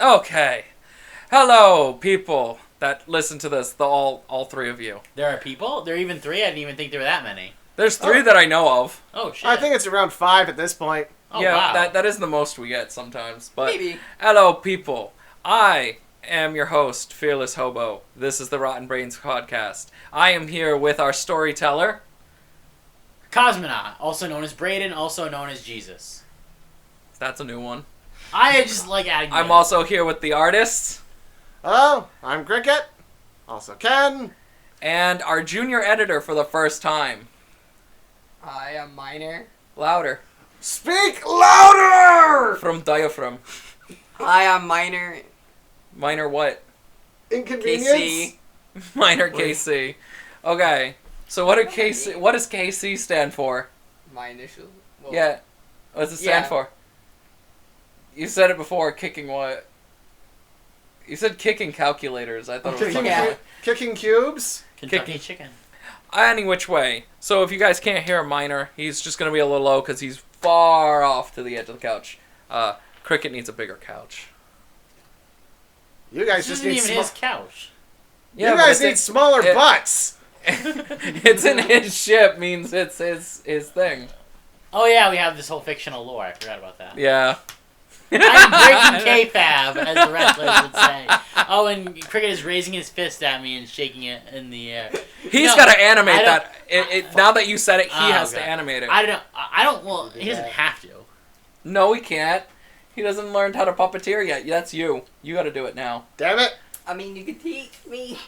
Okay. Hello, people that listen to this, all three of you. There are people? There are even three? I didn't even think there were that many. There's three that I know of. Oh, shit. I think it's around 5 at this point. Oh, yeah, wow. that is the most we get sometimes. But Maybe. hello, people. I am your host, Fearless Hobo. This is the Rotten Brains podcast. I am here with our storyteller. Cosmonaut, also known as Braden, also known as Jesus. That's a new one. I just like adding I'm names. also here with the artist. Hello, I'm Cricket. Also Ken. And our junior editor for the first time. I am Minor. Louder. Speak louder! From Diaphragm. I am Minor. Minor what? Inconvenience? KC. Minor KC. Okay. So what does KC stand for? My initial. Well, Yeah. What does it stand Yeah. for? You said it before, kicking what? You said kicking calculators. I thought it was Kicking, fucking Yeah. funny. kicking cubes? Kentucky kicking- Chicken. Any which way. So if you guys can't hear Minor, he's just going to be a little low because he's far off to the edge of the couch. Cricket needs a bigger couch. You guys This just isn't need even his couch. Yeah, You but guys need it's smaller it- butts. it's in his ship means it's his thing. Oh yeah, we have this whole fictional lore. I forgot about that. Yeah. I'm breaking kayfabe, as the wrestlers would say. Oh, and Cricket is raising his fist at me and shaking it in the air. He's No, got to animate I don't- that. Now that you said it, he Oh, has to okay. animate it. I don't. Well, he doesn't have to. No, he can't. He doesn't learn how to puppeteer yet. That's you. You got to do it now. Damn it. I mean, you can teach me.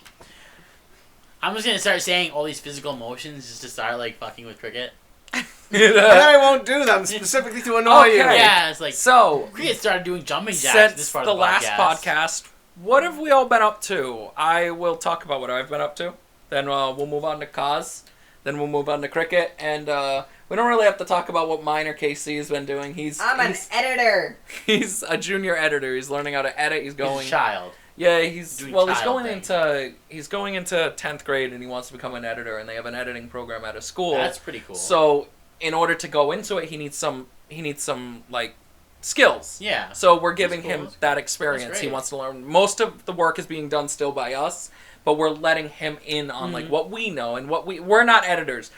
I'm just gonna start saying all these physical motions just to start like fucking with Cricket. And then I won't do them specifically to annoy you. Okay. Yeah, it's like So, Cricket started doing jumping jacks at this since part the of the last podcast, what have we all been up to? I will talk about what I've been up to. Then we'll move on to Kaz. Then we'll move on to Cricket. And we don't really have to talk about what Minor KC has been doing. I'm an editor. He's a junior editor. He's learning how to edit. He's a child. Yeah, he's Doing going child into 10th grade and he wants to become an editor and they have an editing program at a school. That's pretty cool. So, in order to go into it, he needs some like skills. Yeah. So, we're giving That's cool. him That's that That's experience. great. He wants to learn. Most of the work is being done still by us, but we're letting him in on like what we know and we're not editors.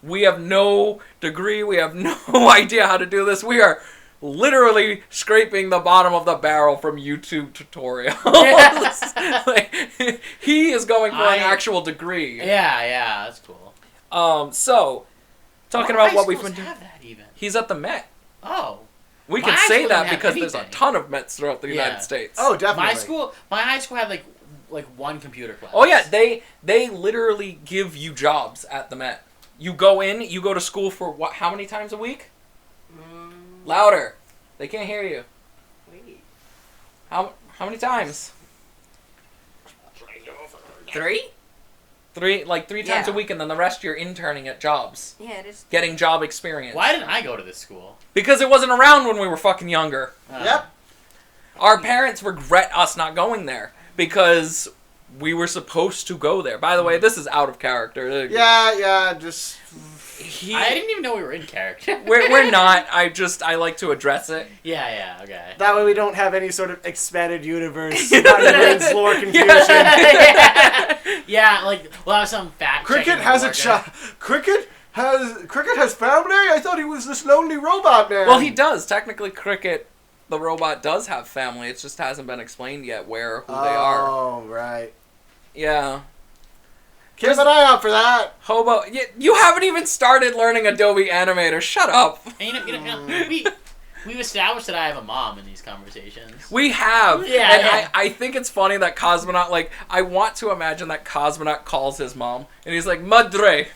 We have no degree. We have no idea how to do this. We are literally scraping the bottom of the barrel from YouTube tutorials. Like, he is going for an actual degree. Yeah, that's cool. So, talking What about high what we've schools been doing. have that even? He's at the Met. Oh. We My can high say school that doesn't have because there's a anything. ton of Mets throughout the Yeah. United States. Oh, definitely. My high school had like one computer class. Oh yeah, they literally give you jobs at the Met. You go in, you go to school for what? How many times a week? Louder. They can't hear you. Wait. How many times? 3? Three times a Yeah. week, and then the rest you're interning at jobs, Yeah, it is. getting job experience. Why didn't I go to this school? Because it wasn't around when we were fucking younger. Yep. Our parents regret us not going there because we were supposed to go there. By the way, this is out of character. Yeah, just... I didn't even know we were in character. We're not. I like to address it. Yeah, okay. That way we don't have any sort of expanded universe, Brains lore confusion. Yeah, like we'll have some fact. Cricket has a child. Cricket has family? I thought he was this lonely robot man. Well, he does. Technically, Cricket, the robot, does have family. It just hasn't been explained yet who they are. Oh, right. Yeah. Keep an eye out for that. Hobo, you haven't even started learning Adobe Animator. Shut up. And you know, we've established that I have a mom in these conversations. We have. Yeah, And yeah. I think it's funny that Cosmonaut, I want to imagine that Cosmonaut calls his mom, and he's like, Madre.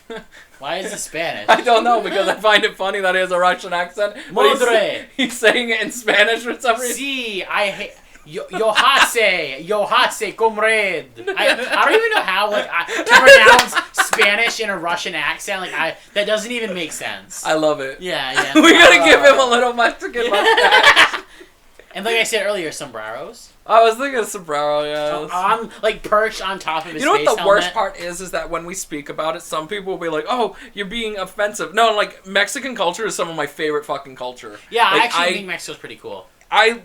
Why is he Spanish? I don't know, because I find it funny that he has a Russian accent. but Madre. He's saying it in Spanish for some reason. Sí, I hate. Yo hace, comrade. I don't even know how to pronounce Spanish in a Russian accent. That doesn't even make sense. I love it. Yeah. We gotta give him a little Mexican mustache. And like I said earlier, sombreros. I was thinking of sombrero, yeah. On perched on top of his. You know what space the worst helmet. part is that when we speak about it, some people will be like, "Oh, you're being offensive." No, Mexican culture is some of my favorite fucking culture. Yeah, I Like, actually think Mexico's pretty cool. I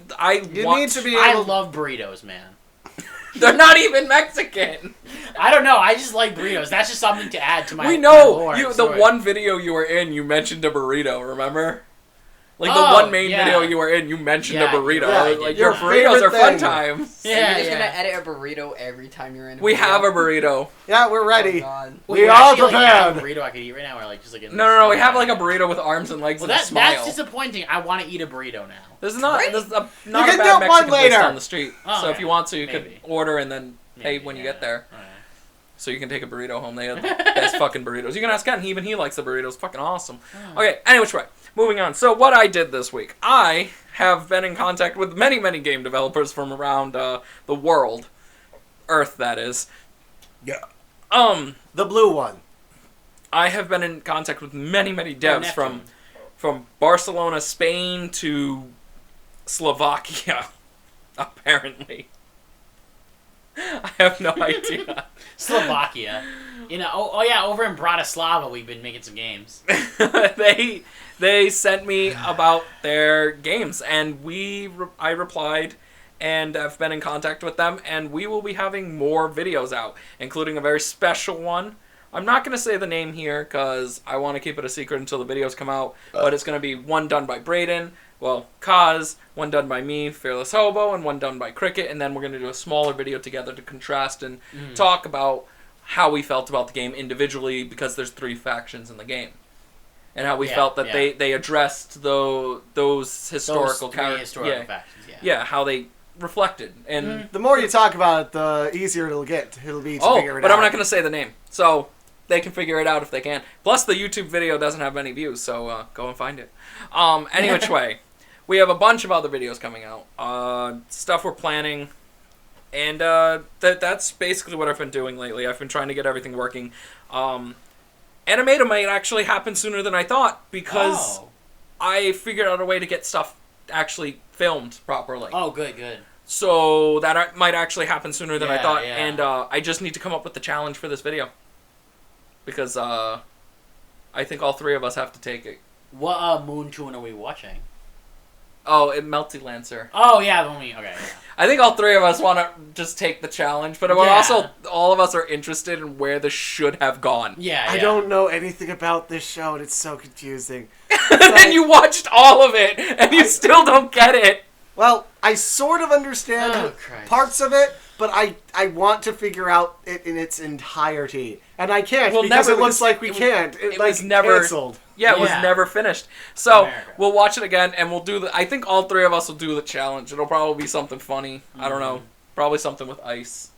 You want need to be I able. love burritos, man. They're not even Mexican. I don't know. I just like burritos. That's just something to add to my. We my know lore you. and The story. one video you were in, you mentioned a burrito. Remember? Like the Oh, one main yeah. video you were in, you mentioned Yeah, a burrito. you're right, Like your your burritos are favorite fun thing. times. So Yeah, you're just yeah. gonna edit a burrito every time you're in. We have a burrito. Yeah, we're Oh, ready. God. Wait, We you are actually, like, have a prepared. burrito I could eat right now, or like just like. No. We have like a burrito with arms and legs Well, and a smile. that's disappointing. I want to eat a burrito now. There's not. Great. There's not You a can bad get one Mexican place later. down the street. Oh, so if okay. you want to, you Maybe. could order and then pay Maybe, when you yeah. get there. Alright. So you can take a burrito home. They have the best fucking burritos. You can ask Ken. Even he likes the burritos. Fucking awesome. Oh. Okay. Anyway, right. Moving on. So what I did this week, I have been in contact with many game developers from around the world, Earth that is. Yeah. The blue one. I have been in contact with many devs Neptune. from Barcelona, Spain to Slovakia. Apparently. I have no idea. Slovakia. You know, oh yeah, over in Bratislava we've been making some games. They sent me about their games, and I replied, and I've been in contact with them, and we will be having more videos out, including a very special one. I'm not going to say the name here because I want to keep it a secret until the videos come out, but it's going to be one done by Brayden, Kaz, one done by me, Fearless Hobo, and one done by Cricket, and then we're going to do a smaller video together to contrast and talk about how we felt about the game individually, because there's 3 factions in the game. And how we felt that they addressed those historical characters. factions, Yeah, how they reflected. And The more you talk about it, the easier it'll get. It'll be to figure it but out. I'm not going to say the name. So they can figure it out if they can. Plus, the YouTube video doesn't have any views, so go and find it. Any which way. We have a bunch of other videos coming out. Stuff we're planning. And that's basically what I've been doing lately. I've been trying to get everything working. Animator might actually happen sooner than I thought, because I figured out a way to get stuff actually filmed properly. Oh, good. So that might actually happen sooner than I thought. Yeah. And I just need to come up with the challenge for this video. Because I think all 3 of us have to take it. What moon tune are we watching? Oh, Melty Lancer. Oh yeah, the one okay. Yeah. I think all 3 of us want to just take the challenge, but also all of us are interested in where this should have gone. Yeah. I don't know anything about this show, and it's so confusing. And you watched all of it, and you still don't get it. Well, I sort of understand Oh, Christ. parts of it, but I want to figure out it in its entirety. And I can't, Well, because never, it looks because like we it was- can't. it like, was never- canceled. Yeah, it was Yeah. never finished. So, America. we'll watch it again, and we'll do I think all 3 of us will do the challenge. It'll probably be something funny. I don't know. Probably something with ice.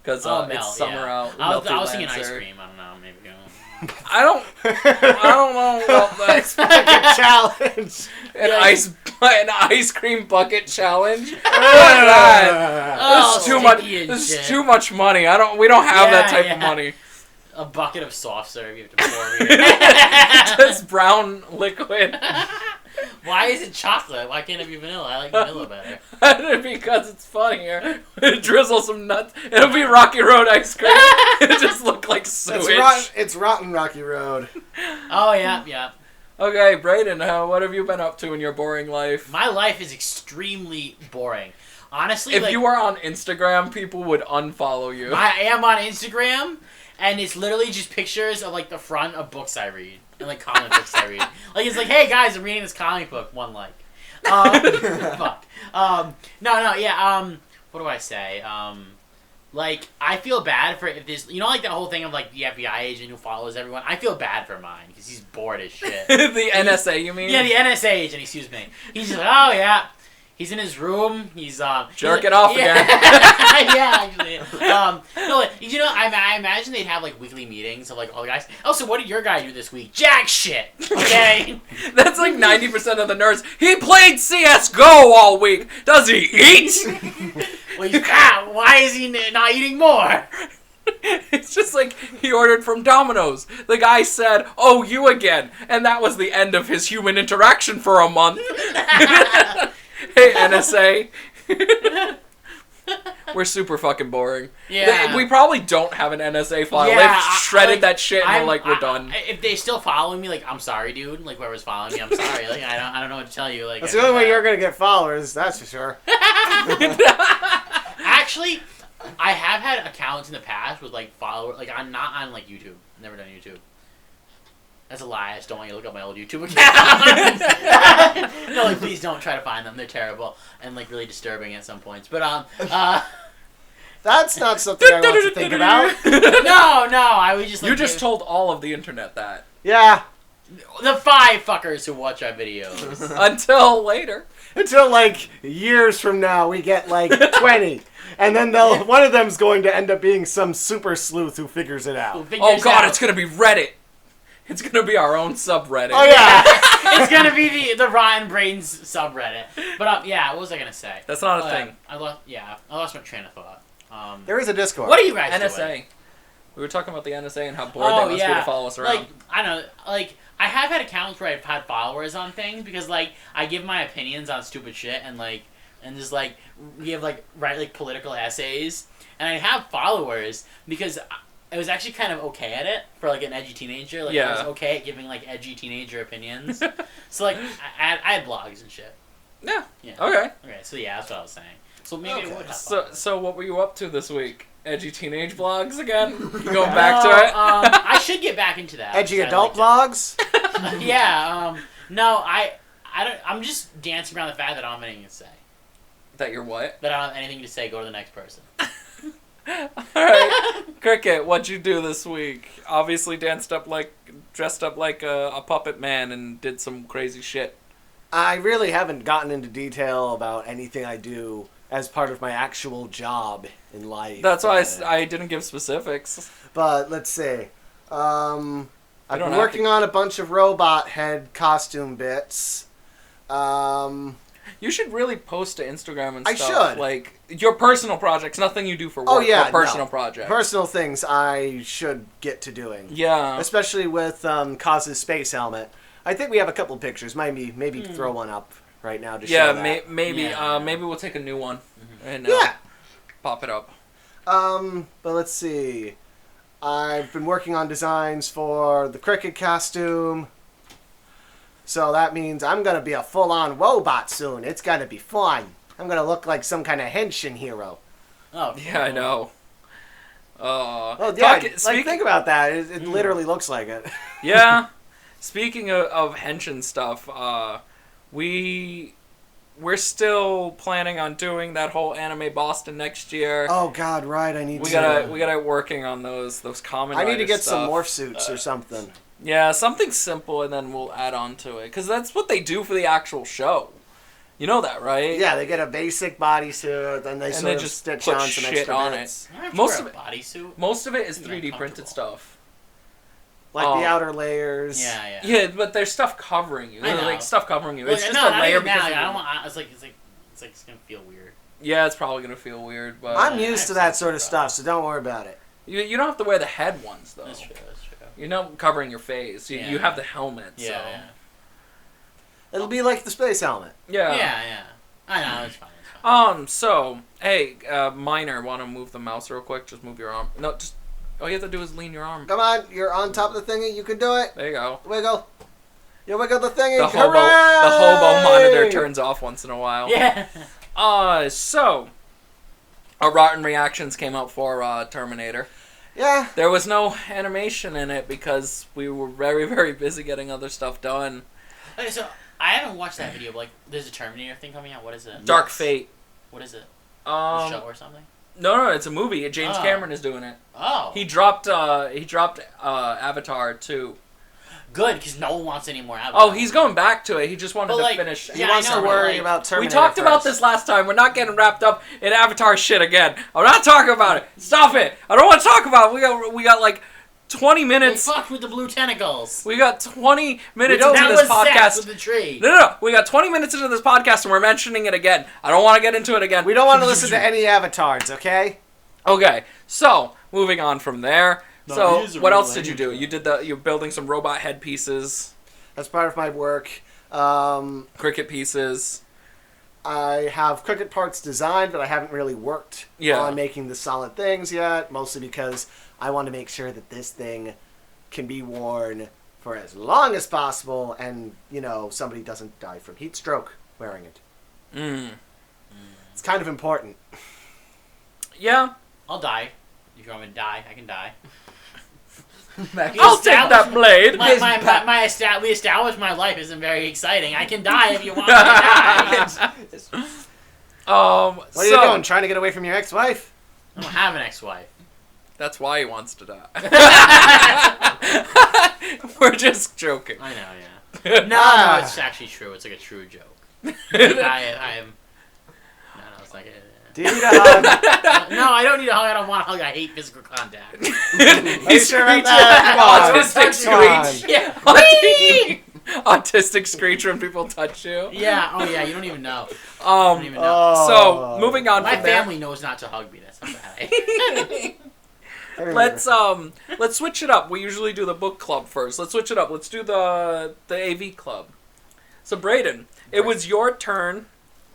Because it's summer out. I was Melty thinking ice Lancer. cream. I don't know. Maybe. I don't know about that. Bucket challenge. An ice cream bucket challenge. Fuck that. Oh, This is too much. sticky and This is shit. too much money. We don't have that Yeah, type of yeah. money. A bucket of soft serve you have to pour over your Just brown liquid. Why is it chocolate? Why can't it be vanilla? I like vanilla better. Because it's funnier. Drizzle some nuts. It'll be Rocky Road ice cream. It'll just look like sewage. It's rotten Rocky Road. Oh, yeah. Okay, Brayden, what have you been up to in your boring life? My life is extremely boring. Honestly, If you were on Instagram, people would unfollow you. I am on Instagram, and it's literally just pictures of, like, the front of books I read. And, like, comic books I read. Like, it's like, hey, guys, I'm reading this comic book. 1 like. Fuck. What do I say? Like, I feel bad for if this... You know, like, that whole thing of, like, the FBI agent who follows everyone? I feel bad for mine, because he's bored as shit. The NSA, you mean? Yeah, the NSA agent, excuse me. He's just like, oh, yeah. He's in his room. He's jerking off again. Yeah, actually. No, like, you know, I imagine they'd have like weekly meetings of like all the guys. Oh, so what did your guy do this week? Jack shit. Okay. That's like 90% of the nerds. He played CS:GO all week. Does he eat? Well, why is he not eating more? It's just like he ordered from Domino's. The guy said, "Oh, you again," and that was the end of his human interaction for a month. Hey, NSA. We're super fucking boring. Yeah. We probably don't have an NSA file. Yeah, They've shredded that shit and we're done. If they still following me, like, I'm sorry, dude. Like, whoever's following me, I'm sorry. Like, I don't know what to tell you. Like, That's the only way you're gonna get followers. That's for sure. Actually, I have had accounts in the past with like followers. Like, I'm not on like YouTube. Never done YouTube. That's a lie. I just don't want you to look up my old YouTube account. No, like, please don't try to find them. They're terrible and like really disturbing at some points. But That's not something I want to think about. no, I was just. Like, You just told all of the internet that. Yeah. the 5 fuckers who watch our videos. Until later. Until like years from now, we get like 20, and then one of them's going to end up being some super sleuth who figures it out. Oh god, it's gonna be Reddit. It's gonna be our own subreddit. Oh yeah. It's gonna be the Rotten Brains subreddit. But yeah, what was I gonna say? That's not a thing. I lost my train of thought. There is a Discord. What are you guys NSA. doing? We were talking about the NSA and how bored they must be to follow us around. Like, I don't know, like, I have had accounts where I've had followers on things because, like, I give my opinions on stupid shit and, like, and just, like, give, like, write, like, political essays. And I have followers because I was actually kind of okay at it for, like, an edgy teenager. Like, I was okay at giving, like, edgy teenager opinions. So, like, I had blogs and shit. Yeah. Okay, so yeah, that's what I was saying. So maybe it would have So what were you up to this week? Edgy teenage vlogs again? You going back to it? I should get back into that. Edgy adult vlogs? Yeah. No, I don't. I'm just dancing around the fact that I don't have anything to say. That you're what? That I don't have anything to say. Go to the next person. Alright. Cricket, what'd you do this week? Obviously dressed up like a puppet man and did some crazy shit. I really haven't gotten into detail about anything I do as part of my actual job in life. That's why I didn't give specifics. But let's see. I've been have working on a bunch of robot head costume bits. You should really post to Instagram and I stuff. should. Like, your personal projects, nothing you do for work. Oh yeah, but personal projects. Personal things I should get to doing. Yeah. Especially with Kaz's space helmet. I think we have a couple pictures. Maybe throw one up right now to show that. Maybe Yeah. maybe we'll take a new one and pop it up. But let's see. I've been working on designs for the cricket costume. So that means I'm going to be a full-on robot soon. It's going to be fun. I'm going to look like some kind of henshin hero. Oh. Yeah, I know. Oh, yeah. Think about that. It literally looks like it. Yeah. Speaking of henshin stuff, we're still planning on doing that whole Anime Boston next year. Oh God, right! We gotta working on those common. I need to get stuff. some morph suits or something. Yeah, something simple, and then we'll add on to it because that's what they do for the actual show. You know that, right? Yeah, they get a basic bodysuit, then they just stitch put on some shit extra on bits. it. Most of it. Bodysuit. Most of it is It's 3D printed stuff. Like the outer layers. Yeah. Yeah, but there's stuff covering you. I know. Like stuff covering you. Well, It's just no, a not layer even because now. of I don't want. It's like it's gonna feel weird. Yeah, it's probably gonna feel weird, but I'm used to that sort of stuff, so don't worry about it. you don't have to wear the head ones though. That's true. You're not covering your face. You Yeah. have the helmet. Yeah, so. yeah. It'll be like the space helmet. Yeah. Yeah. I know. It's fine. So, hey, Minor, want to move the mouse real quick? Just move your arm. No, just all you have to do is lean your arm. Come on, you're on top of the thingy. You can do it. There you go. Wiggle. You wiggle the thingy. The hobo monitor turns off once in a while. Yeah. So, our Rotten Reactions came out for Terminator. Yeah. There was no animation in it because we were very, very busy getting other stuff done. Okay, so I haven't watched that video, but like, there's a Terminator thing coming out. What is it? Dark Fate. What is it? A show Um, or something? no, it's a movie. James Oh. Cameron is doing it. Oh. He dropped Avatar 2. Good, because no one wants any more Avatar. Oh, he's going back to it. He just wanted But, to like, finish. yeah, He wants I know, to worry like, about We Terminator talked about first. this last time. We're not getting wrapped up in Avatar shit again. I'm not talking about it. Stop it. I don't want to talk about it. We got like 20 They minutes. fucked with the blue tentacles. We got 20 minutes That into was this sex podcast. with the tree. No. We got 20 minutes into this podcast and we're mentioning it again. I don't want to get into it again. We don't want to listen to any avatars, okay? Okay, so moving on from there. No, So he is a what real else did you do? language. You're building some robot head pieces, That's part of my work. cricket pieces. I have cricket parts designed, but I haven't really worked on making the solid things yet, mostly because I want to make sure that this thing can be worn for as long as possible and, somebody doesn't die from heat stroke wearing it. It's kind of important. Yeah. I'll die. If you want me to die, I can die. I'll take that blade. We established my life isn't very exciting. I can die if you want me to die. What are you doing? Trying to get away from your ex-wife? I don't have an ex-wife. That's why he wants to die. We're just joking. I know, yeah. No, it's actually true. It's like a true joke. I am. No, it's like. Do you need a hug? No, I don't need a hug. I don't want a hug. I hate physical contact. Are you sure about that? Autistic screech. Yeah. Autistic screech when people touch you. Yeah. Oh yeah. You don't even know. Don't even know. So moving on. My family knows not to hug me. That's not bad. Let's switch it up. We usually do the book club first. Let's switch it up. Let's do the AV club. So Braden, it was your turn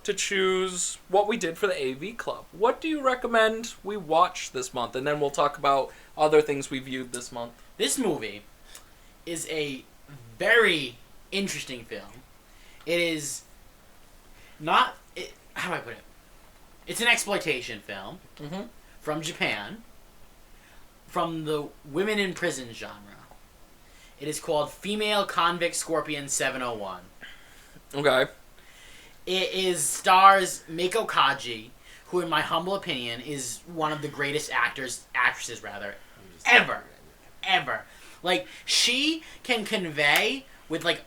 to choose what we did for the AV club. What do you recommend we watch this month? And then we'll talk about other things we viewed this month. This movie is a very interesting film. It is not... how do I put it? It's an exploitation film from Japan, from the women in prison genre. It is called Female Convict Scorpion 701. Okay. It stars Mako Kaji, who, in my humble opinion, is one of the greatest actresses, ever. Like, she can convey with, like,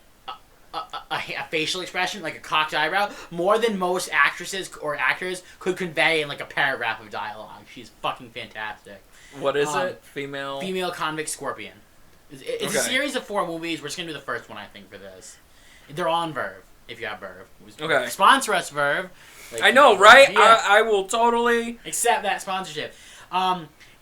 a facial expression, like a cocked eyebrow, more than most actresses or actors could convey in, like, a paragraph of dialogue. She's fucking fantastic. What is it? Female Convict Scorpion. It's a series of 4 movies. We're just going to do the first one, I think, for this. They're all on Verve. If you have Verve. Okay. Sponsor us, Verve. Like, I know, right? Yeah. I will totally accept that sponsorship.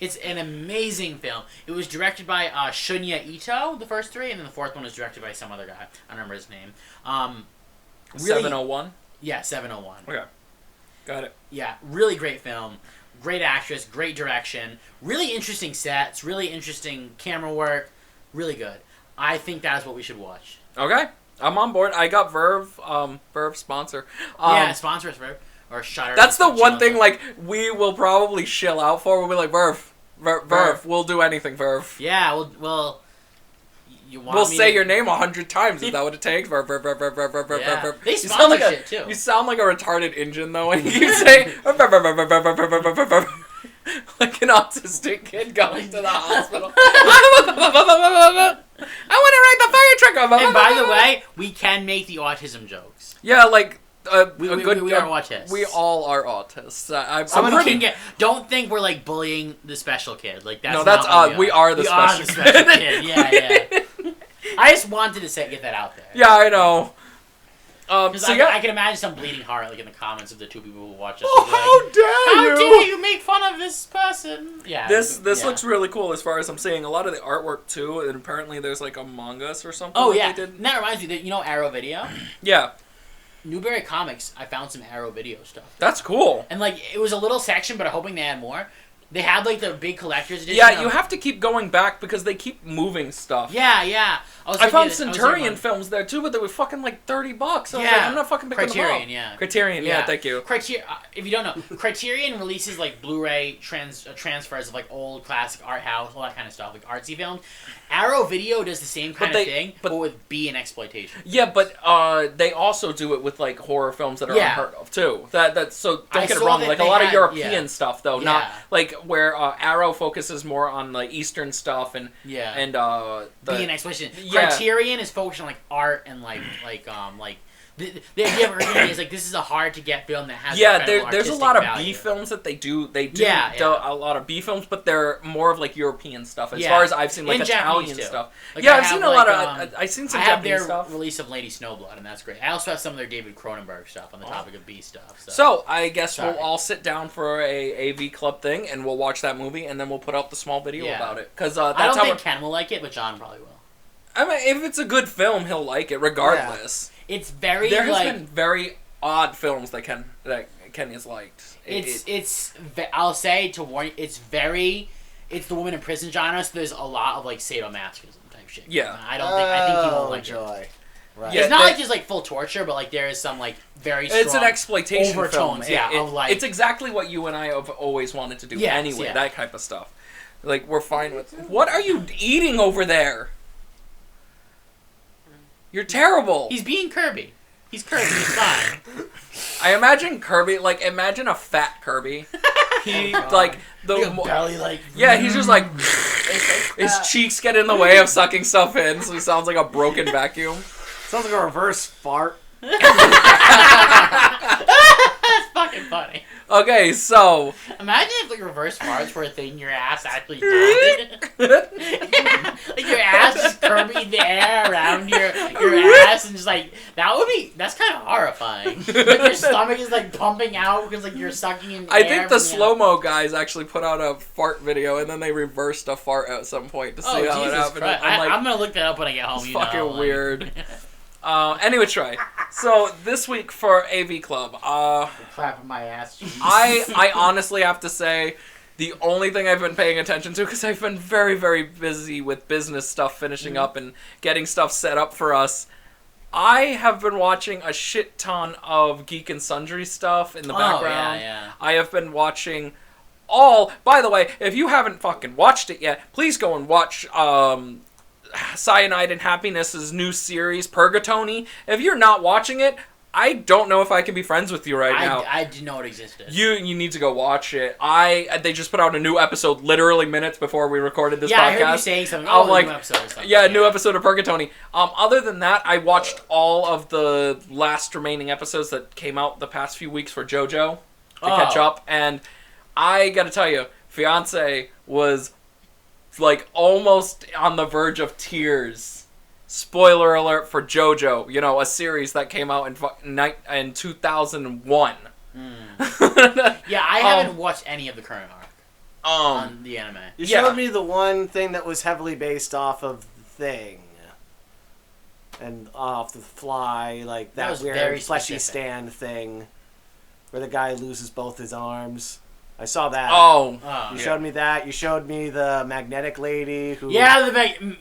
It's an amazing film. It was directed by Shunya Ito, the first 3, and then the 4th one was directed by some other guy. I don't remember his name. Really, 701? Yeah, 701. Okay. Got it. Yeah, really great film. Great actress, great direction. Really interesting sets, really interesting camera work. Really good. I think that is what we should watch. Okay. I'm on board. I got Verve. Verve sponsor. Sponsor us, Verve. Or Shutter. That's the one thing, like, we will probably shill out for. We'll be like, Verve. We'll do anything, Verve. Yeah, we'll We'll say your name 100 times. Is that what it takes? Verve. Yeah. They sponsor shit, too. You sound like a retarded engine, though, when you say like an autistic kid going to the hospital. I want to ride the fire truck. And by the way, we can make the autism jokes. Yeah, like we are autists. We all are autists. Don't think we're like bullying the special kid. Like that's we are the special kid. Yeah. I just wanted to get that out there. Yeah, I know. I can imagine some bleeding heart like in the comments of the 2 people who watch us. How dare you make fun of this person? Yeah. This looks really cool as far as I'm seeing. A lot of the artwork too, and apparently there's like Among Us or something. Oh yeah. And that reminds me that Arrow Video. Yeah. Newberry Comics. I found some Arrow Video stuff. That's cool. And like it was a little section, but I'm hoping they add more. They had like the big collector's edition. Yeah, you have to keep going back because they keep moving stuff. Yeah. I found Centurion films there too, but they were fucking like $30. So yeah, I'm not fucking picking Criterion, them up. Criterion, yeah, thank you. If you don't know, Criterion releases like Blu-ray transfers of like old classic art house, all that kind of stuff, like artsy films. Arrow Video does the same kind of thing, but with B and exploitation. Yeah, but they also do it with like horror films that are unheard of too. So don't get it wrong. Like a lot of European stuff though, not like where Arrow focuses more on like Eastern stuff and B and exploitation. Criterion is focused on like art and like the idea of originally is like this is a hard to get film that has there's a lot of B films that they do a lot of B films, but they're more of like European stuff as far as I've seen, like Italian stuff. Like, I've seen a lot of I've seen some Japanese stuff. I have their release of Lady Snowblood, and that's great. I also have some of their David Cronenberg stuff on the topic of B stuff. So I guess we'll all sit down for a AV club thing, and we'll watch that movie, and then we'll put out the small video about it. Because I don't think Ken will like it, but John probably will. I mean, if it's a good film, he'll like it regardless. Yeah. It's very there has been very odd films that Kenya's liked. I'll say to warn you, it's the woman in prison genre. So there's a lot of like sadomasochism type shit. Yeah. I think he won't like joy. it. Right. Yeah, it's not like there's like full torture, but like there is some like very strong it's an exploitation overtones. film. Like it's exactly what you and I have always wanted to do anyway. That type of stuff. Like we're fine with. What are you eating over there? You're terrible. He's being Kirby. He's Kirby. He's fine. I imagine Kirby. Like imagine a fat Kirby. He like the belly like he's just like his cheeks get in the way of sucking stuff in, so he sounds like a broken vacuum. Sounds like a reverse fart. That's fucking funny. Okay, so imagine if like reverse farts were a thing your ass actually did. Like your ass just Kirby the air around your ass and just like that's kind of horrifying. Like your stomach is like pumping out because like you're sucking in air. I think the slow-mo guys actually put out a fart video and then they reversed a fart at some point to see how it happened. I'm gonna look that up when I get home. It's fucking weird. Anyway, Trey. So this week for AV Club, clapping my ass. I honestly have to say, the only thing I've been paying attention to, because I've been very, very busy with business stuff finishing up and getting stuff set up for us, I have been watching a shit ton of Geek and Sundry stuff in the background. Yeah. I have been watching by the way, if you haven't fucking watched it yet, please go and watch Cyanide Happiness's new series, Purgatony. If you're not watching it, I don't know if I can be friends with you now. I didn't know it existed. You need to go watch it. They just put out a new episode literally minutes before we recorded this podcast. I heard you saying something. New episode or something. New episode of Purgatony. Other than that, I watched all of the last remaining episodes that came out the past few weeks for JoJo to catch up, and I gotta tell you, fiance was like almost on the verge of tears. Spoiler alert for JoJo, a series that came out in 2001. Yeah, I haven't watched any of the current arc on the anime. You showed me the one thing that was heavily based off of the Thing. And off the Fly, like that weird fleshy stand thing where the guy loses both his arms. I saw that. You showed me that. You showed me the magnetic lady who... Yeah,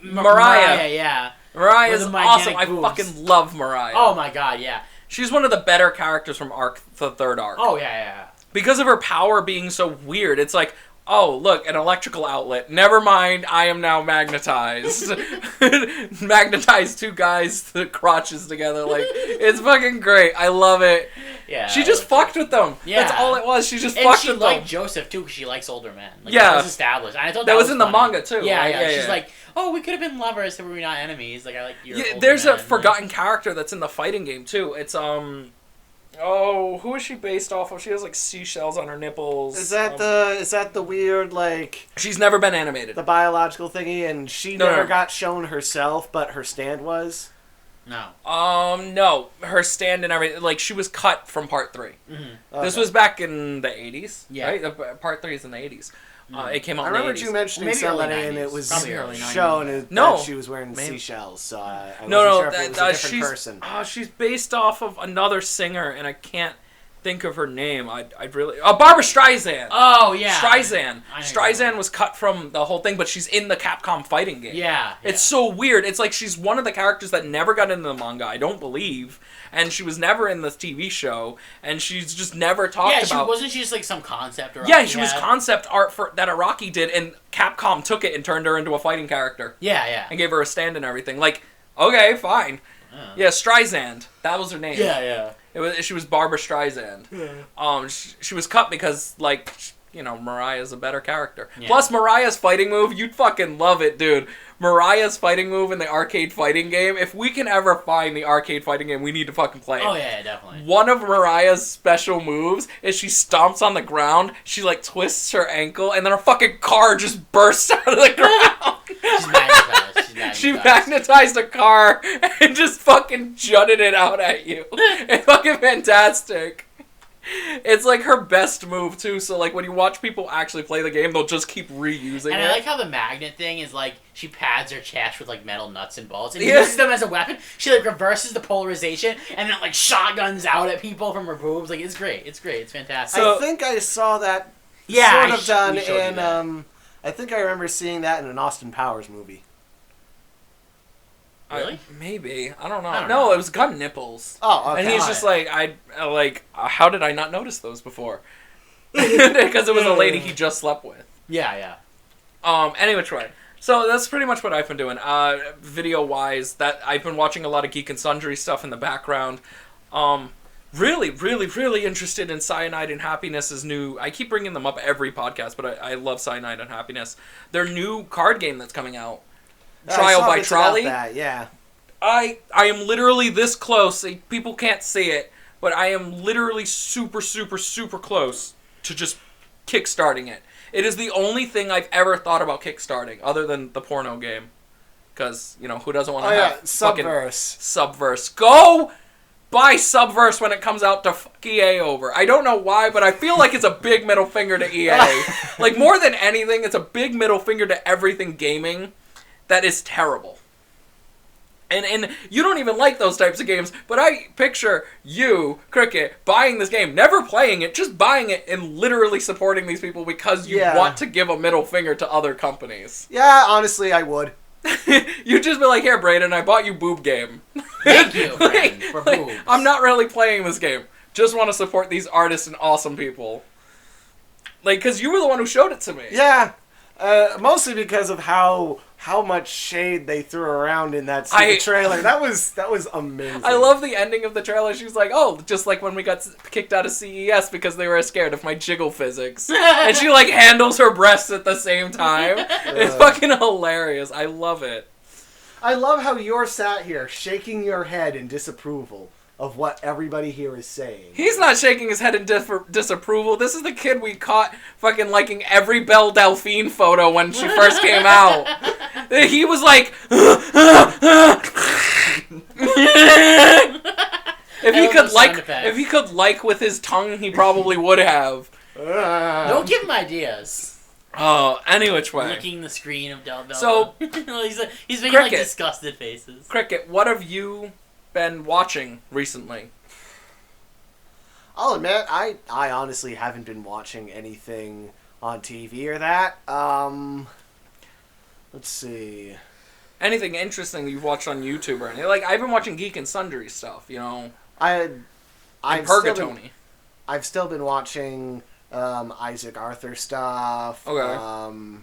Mariah, yeah. Mariah's awesome. I fucking love Mariah. Oh my god, yeah. She's one of the better characters from the third arc. Oh, yeah. Because of her power being so weird. It's like, oh, look, an electrical outlet. Never mind, I am now magnetized. Magnetized two guys' crotches together. Like, it's fucking great. I love it. Yeah. She just fucked with them. Yeah. That's all it was. She just fucked with them. And she liked Joseph, too, because she likes older men. Like, that was established. I thought that was in funny. The manga, too. Yeah. She's like, oh, we could have been lovers, so we're not enemies. Like, I like your older there's men. a forgotten character that's in the fighting game, too. It's, who is she based off of? She has, like, seashells on her nipples. Is that the weird, like... She's never been animated. The biological thingy, and she never got shown herself, but her stand was? No. No. Her stand and everything, like, she was cut from part 3. Mm-hmm. Okay. This was back in the 80s, right? Part 3 is in the 80s. It came out in the 80s. I remember you mentioning somebody, and it was shown that she was wearing seashells, so I wasn't sure if it was a different person. She's based off of another singer, and I can't think of her name. I'd really... Barbra Streisand! Oh, yeah. Streisand was cut from the whole thing, but she's in the Capcom fighting game. Yeah. It's so weird. It's like she's one of the characters that never got into the manga, I don't believe, and she was never in the TV show, and she's just never talked about... Wasn't she just like some concept art? Yeah, she was concept art that Araki did, and Capcom took it and turned her into a fighting character. Yeah. And gave her a stand and everything. Like, okay, fine. Yeah, Streisand. That was her name. Yeah. She was Barbra Streisand. Yeah. She was cut because, like, Mariah's a better character. Yeah. Plus, Mariah's fighting move, you'd fucking love it, dude. Mariah's fighting move in the arcade fighting game, if we can ever find the arcade fighting game, we need to fucking play it. Oh, yeah, definitely. One of Mariah's special moves is she stomps on the ground, she, like, twists her ankle, and then her fucking car just bursts out of the ground. She's magnetized. She magnetized a car and just fucking jutted it out at you. It's fucking fantastic. It's like her best move too. So like when you watch people actually play the game, they'll just keep reusing And it. I like how the magnet thing is like she pads her chest with like metal nuts and bolts and Yeah. uses them as a weapon. She like reverses the polarization and then like shotguns out at people from her boobs. Like it's great. It's great. It's fantastic. So- I think I saw that Yeah, sort of done we showed you in that. I think I remember seeing that in an Austin Powers movie. Really? Maybe. I don't know. I don't No, know. it was gun nipples. Oh, okay. And he's just like, how did I not notice those before? Because it was a lady he just slept with. Yeah. Anyway, Troy. So that's pretty much what I've been doing. Video-wise, that I've been watching a lot of Geek and Sundry stuff in the background. Really, really, really interested in Cyanide and Happiness's new... I keep bringing them up every podcast, but I love Cyanide and Happiness. Their new card game that's coming out. Trial by Trolley. Yeah. I am literally this close. People can't see it, but I am literally super, super, super close to just kickstarting it. It is the only thing I've ever thought about kickstarting, other than the porno game. Because, who doesn't want to have fucking Subverse. Go buy Subverse when it comes out to fuck EA over. I don't know why, but I feel like it's a big middle finger to EA. Like, more than anything, it's a big middle finger to everything gaming that is terrible. And you don't even like those types of games, but I picture you, Cricket, buying this game, never playing it, just buying it and literally supporting these people because you want to give a middle finger to other companies. Yeah, honestly, I would. You'd just be like, here, Brayden, I bought you Boob Game. Thank you, friend, for boobs. I'm not really playing this game. Just want to support these artists and awesome people. Like, because you were the one who showed it to me. Yeah. Mostly because of how much shade they threw around in that stupid trailer. That was amazing. I love the ending of the trailer. She's like, oh, just like when we got kicked out of CES because they were scared of my jiggle physics. And she like handles her breasts at the same time. It's fucking hilarious. I love it. I love how you're sat here shaking your head in disapproval of what everybody here is saying. He's not shaking his head in disapproval. This is the kid we caught fucking liking every Belle Delphine photo when she first came out. He was like... If he could like with his tongue, he probably would have. Don't give him ideas. Oh, any which way. Licking the screen of Del Bella. So, he's making like disgusted faces. Cricket, what have you been watching recently? I'll admit, I honestly haven't been watching anything on TV or that. Let's see. Anything interesting that you've watched on YouTube or anything? Like, I've been watching Geek and Sundry stuff, I've Purgatony. I've still been watching Isaac Arthur stuff. Okay.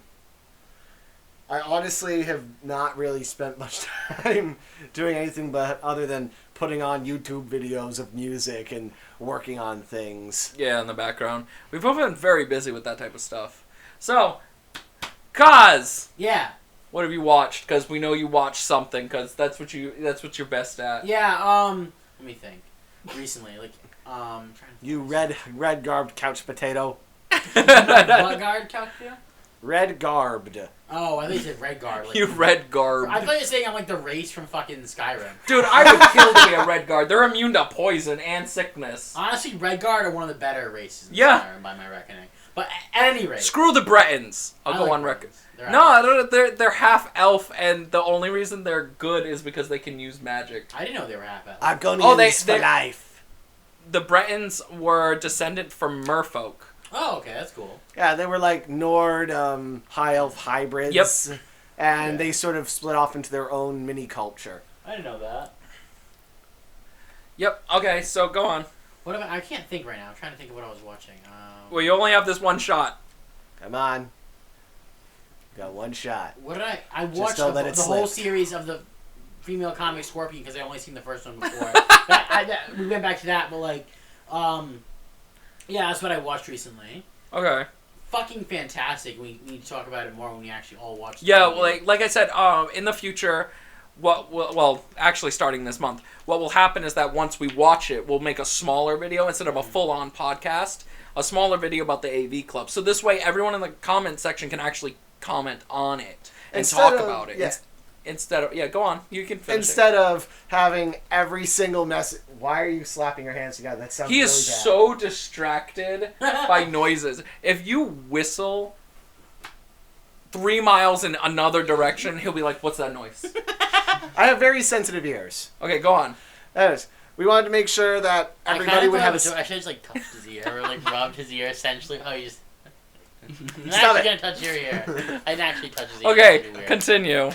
I honestly have not really spent much time doing anything but other than putting on YouTube videos of music and working on things. Yeah, in the background. We've both been very busy with that type of stuff. So, Kaz! Yeah. What have you watched? Because we know you watch something, because that's what you're best at. Yeah, let me think. Recently, trying to You red garbed couch potato. what guard calculator? Red garbed. Oh, I think you said red guard. You red guard. I thought you were saying I'm like the race from fucking Skyrim. Dude, I would kill to be a red guard. They're immune to poison and sickness. Honestly, red guard are one of the better races in Yeah. Skyrim, by my reckoning. But at any rate. Screw the Bretons. I'll I go like on Bretons. record. No, I don't. They're half elf, and the only reason they're good is because they can use magic. I didn't know they were half elf. Argonians for life. The Bretons were descendant from merfolk. Oh, okay, that's cool. Yeah, they were like Nord high elf hybrids. Yep. And they sort of split off into their own mini culture. I didn't know that. Yep. Okay, so go on. I can't think right now. I'm trying to think of what I was watching. Well, you only have this one shot. Come on. Got one shot. What did I watched don't let it the whole slip. series of the female comic Scorpion because I only seen the first one before. We went back to that, but yeah, that's what I watched recently. Okay. Fucking fantastic. We need to talk about it more when we actually all watch it. Yeah, like I said, in the future, actually starting this month, what will happen is that once we watch it, we'll make a smaller video instead of a full-on podcast, a smaller video about the AV Club. So this way, everyone in the comment section can actually comment on it and talk about it. Yeah. go on. You can finish Instead of having every single message. Why are you slapping your hands together? That sounds He really is bad. so distracted by noises. If you whistle 3 miles in another direction, he'll be like, "What's that noise?" I have very sensitive ears. Okay, go on. Anyways, we wanted to make sure that everybody would have a... I should have just like touched his ear or like rubbed his ear essentially. Oh, you just. I'm Stop actually it. gonna touch your ear. I didn't actually touch his ear. Okay, It's weird. continue.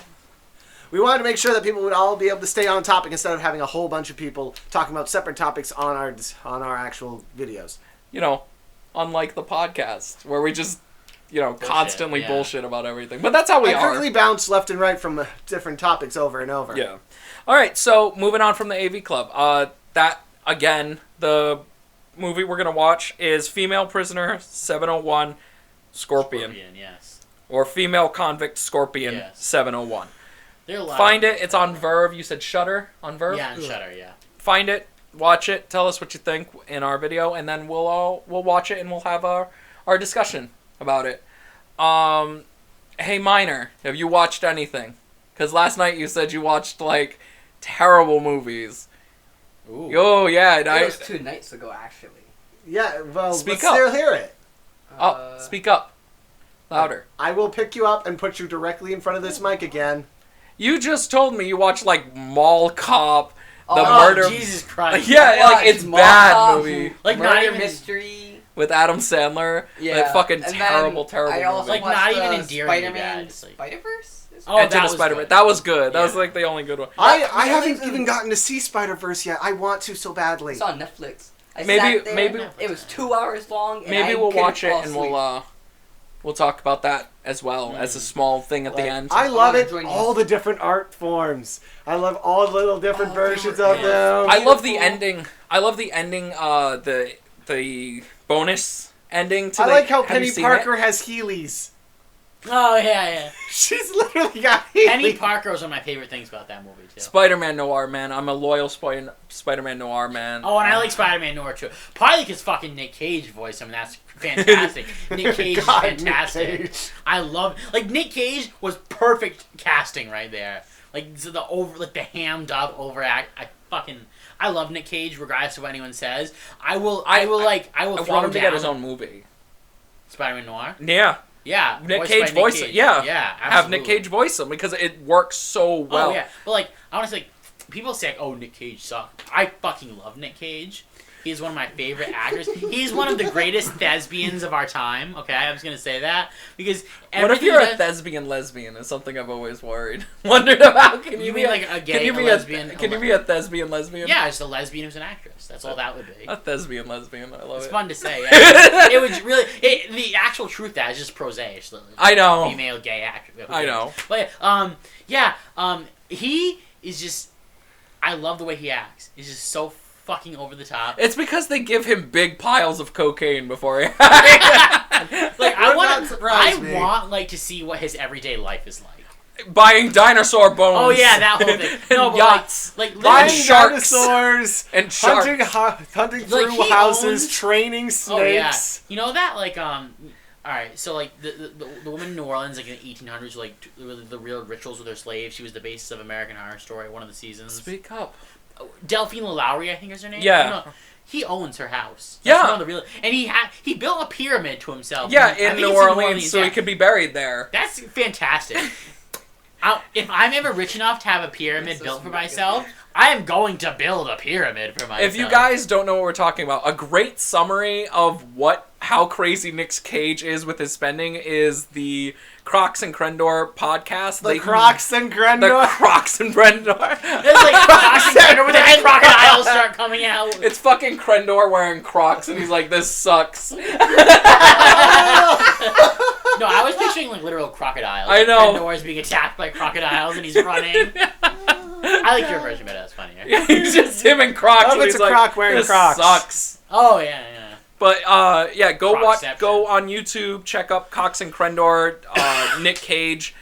We wanted to make sure that people would all be able to stay on topic instead of having a whole bunch of people talking about separate topics on our actual videos. You know, unlike the podcast where we just, constantly bullshit about everything. But that's how we I are. quickly bounce left and right from different topics over and over. Yeah. All right, so moving on from the AV Club. That, again, the movie we're going to watch is Female Prisoner 701 Scorpion. Yes. Or Female Convict Scorpion Yes. 701. There are a lot Find of- it. It's on Verve. You said Shudder on Verve? Yeah, on Shudder, yeah. Find it. Watch it. Tell us what you think in our video, and then we'll watch it and we'll have our discussion about it. Hey, Minor, have you watched anything? Because last night you said you watched, like, terrible movies. Ooh. Oh, yeah. And It was 2 nights ago, actually. Yeah, well, Speak let's up. still hear it. Speak up. Louder. I will pick you up and put you directly in front of this mic again. You just told me you watched, like, Mall Cop, The Oh, Murder... Jesus Christ. Yeah, like, it's Mall bad Cop, movie. Like, Murder not even... mystery. With Adam Sandler. Yeah. That fucking And then terrible I also movie. Like, watched not even the endearing to Spider-Man guys, like- Spider-Verse? Oh, Into that the was Spider-Man. good. That was good. That was, Yeah. like, the only good one. I That haven't was even gotten to see Spider-Verse yet. I want to so badly. It's on Netflix. I Maybe- sat there, maybe- it was 2 hours long. And Maybe I we'll couldn't watch it fall and asleep. we'll talk about that as well as a small thing at the Like, end. I love wanna it. join you. All the different art forms. I love all the little different Oh, versions they were- of them. I love the beautiful. ending. I love the ending. The bonus ending to I the. like how have you Penny seen Parker it? has Heelys. Oh, yeah. She's literally got Heelys. Penny Parker was one of my favorite things about that movie, too. Spider-Man Noir man. I'm a loyal Spider-Man Noir man. Oh, and I like Spider-Man Noir, too. Partly because fucking Nick Cage voice him, that's fantastic. Nick Cage God, is fantastic. Nick Cage. I love... Like, Nick Cage was perfect casting right there. Like, so the hammed up overact. I love Nick Cage, regardless of what anyone says. I will I throw want him to get down his own movie. Spider-Man Noir. Yeah, Yeah, Nick voiced Cage by Nick voice it. Cage. Yeah, yeah. have Nick absolutely. Cage voice him because it works so well. Oh yeah, but like honestly, like, people say, "Oh, Nick Cage sucked." I fucking love Nick Cage. He's one of my favorite actors. He's one of the greatest thespians of our time. Okay, I'm just gonna say that because What if everything you're he a does- thespian lesbian? Is something I've always wondered about. Can You be mean like a gay, Can you a be lesbian? Can you be a thespian lesbian? Yeah, just a lesbian who's an actress. That's all that would be. A thespian lesbian. I love It's it. fun to say. Yeah. It would really. The actual truth that is just prosaic. It's literally I know. female gay actress. I know. But he is just. I love the way he acts. He's just so fucking over the top. It's because they give him big piles of cocaine before he. Like I Would want. not surprise me. want like to see what his everyday life is like. Buying dinosaur bones. Oh yeah, that whole thing. And No, but yachts. like Buying literally. sharks. dinosaurs. And sharks. Hunting Like, through he houses, owns- training Oh yeah, snakes. you know that like All right, so like the woman in New Orleans like in the 1800s like the real rituals with her slaves. She was the basis of American Horror Story, one of the seasons. Speak up. Delphine LaLaurie, I think is her name. Yeah. No, he owns her house. Yeah. One of the real, and he built a pyramid to himself. Yeah, I think in it's New Orleans, so yeah. he could be buried there. That's fantastic. If I'm ever rich enough to have a pyramid So built for smart. myself, I am going to build a pyramid for myself. If you guys don't know what we're talking about, a great summary of how crazy Nick Cage is with his spending is the Crocs and Crendor podcast. The Crocs and The Grendor. Crocs and Crendor. It's like Crocs where the crocodiles start coming out. It's fucking Crendor wearing Crocs, and he's like, "This sucks." No, I was picturing like literal crocodiles. I know. Pandora is being attacked by crocodiles and he's running. I like your version, but that's funnier. It's just him and Crocs. Oh, and it's he's a like, croc wearing "This Crocs." Sucks. Oh yeah. But yeah, go Crocception. go on YouTube, check up Cox and Crendor, Nick Cage.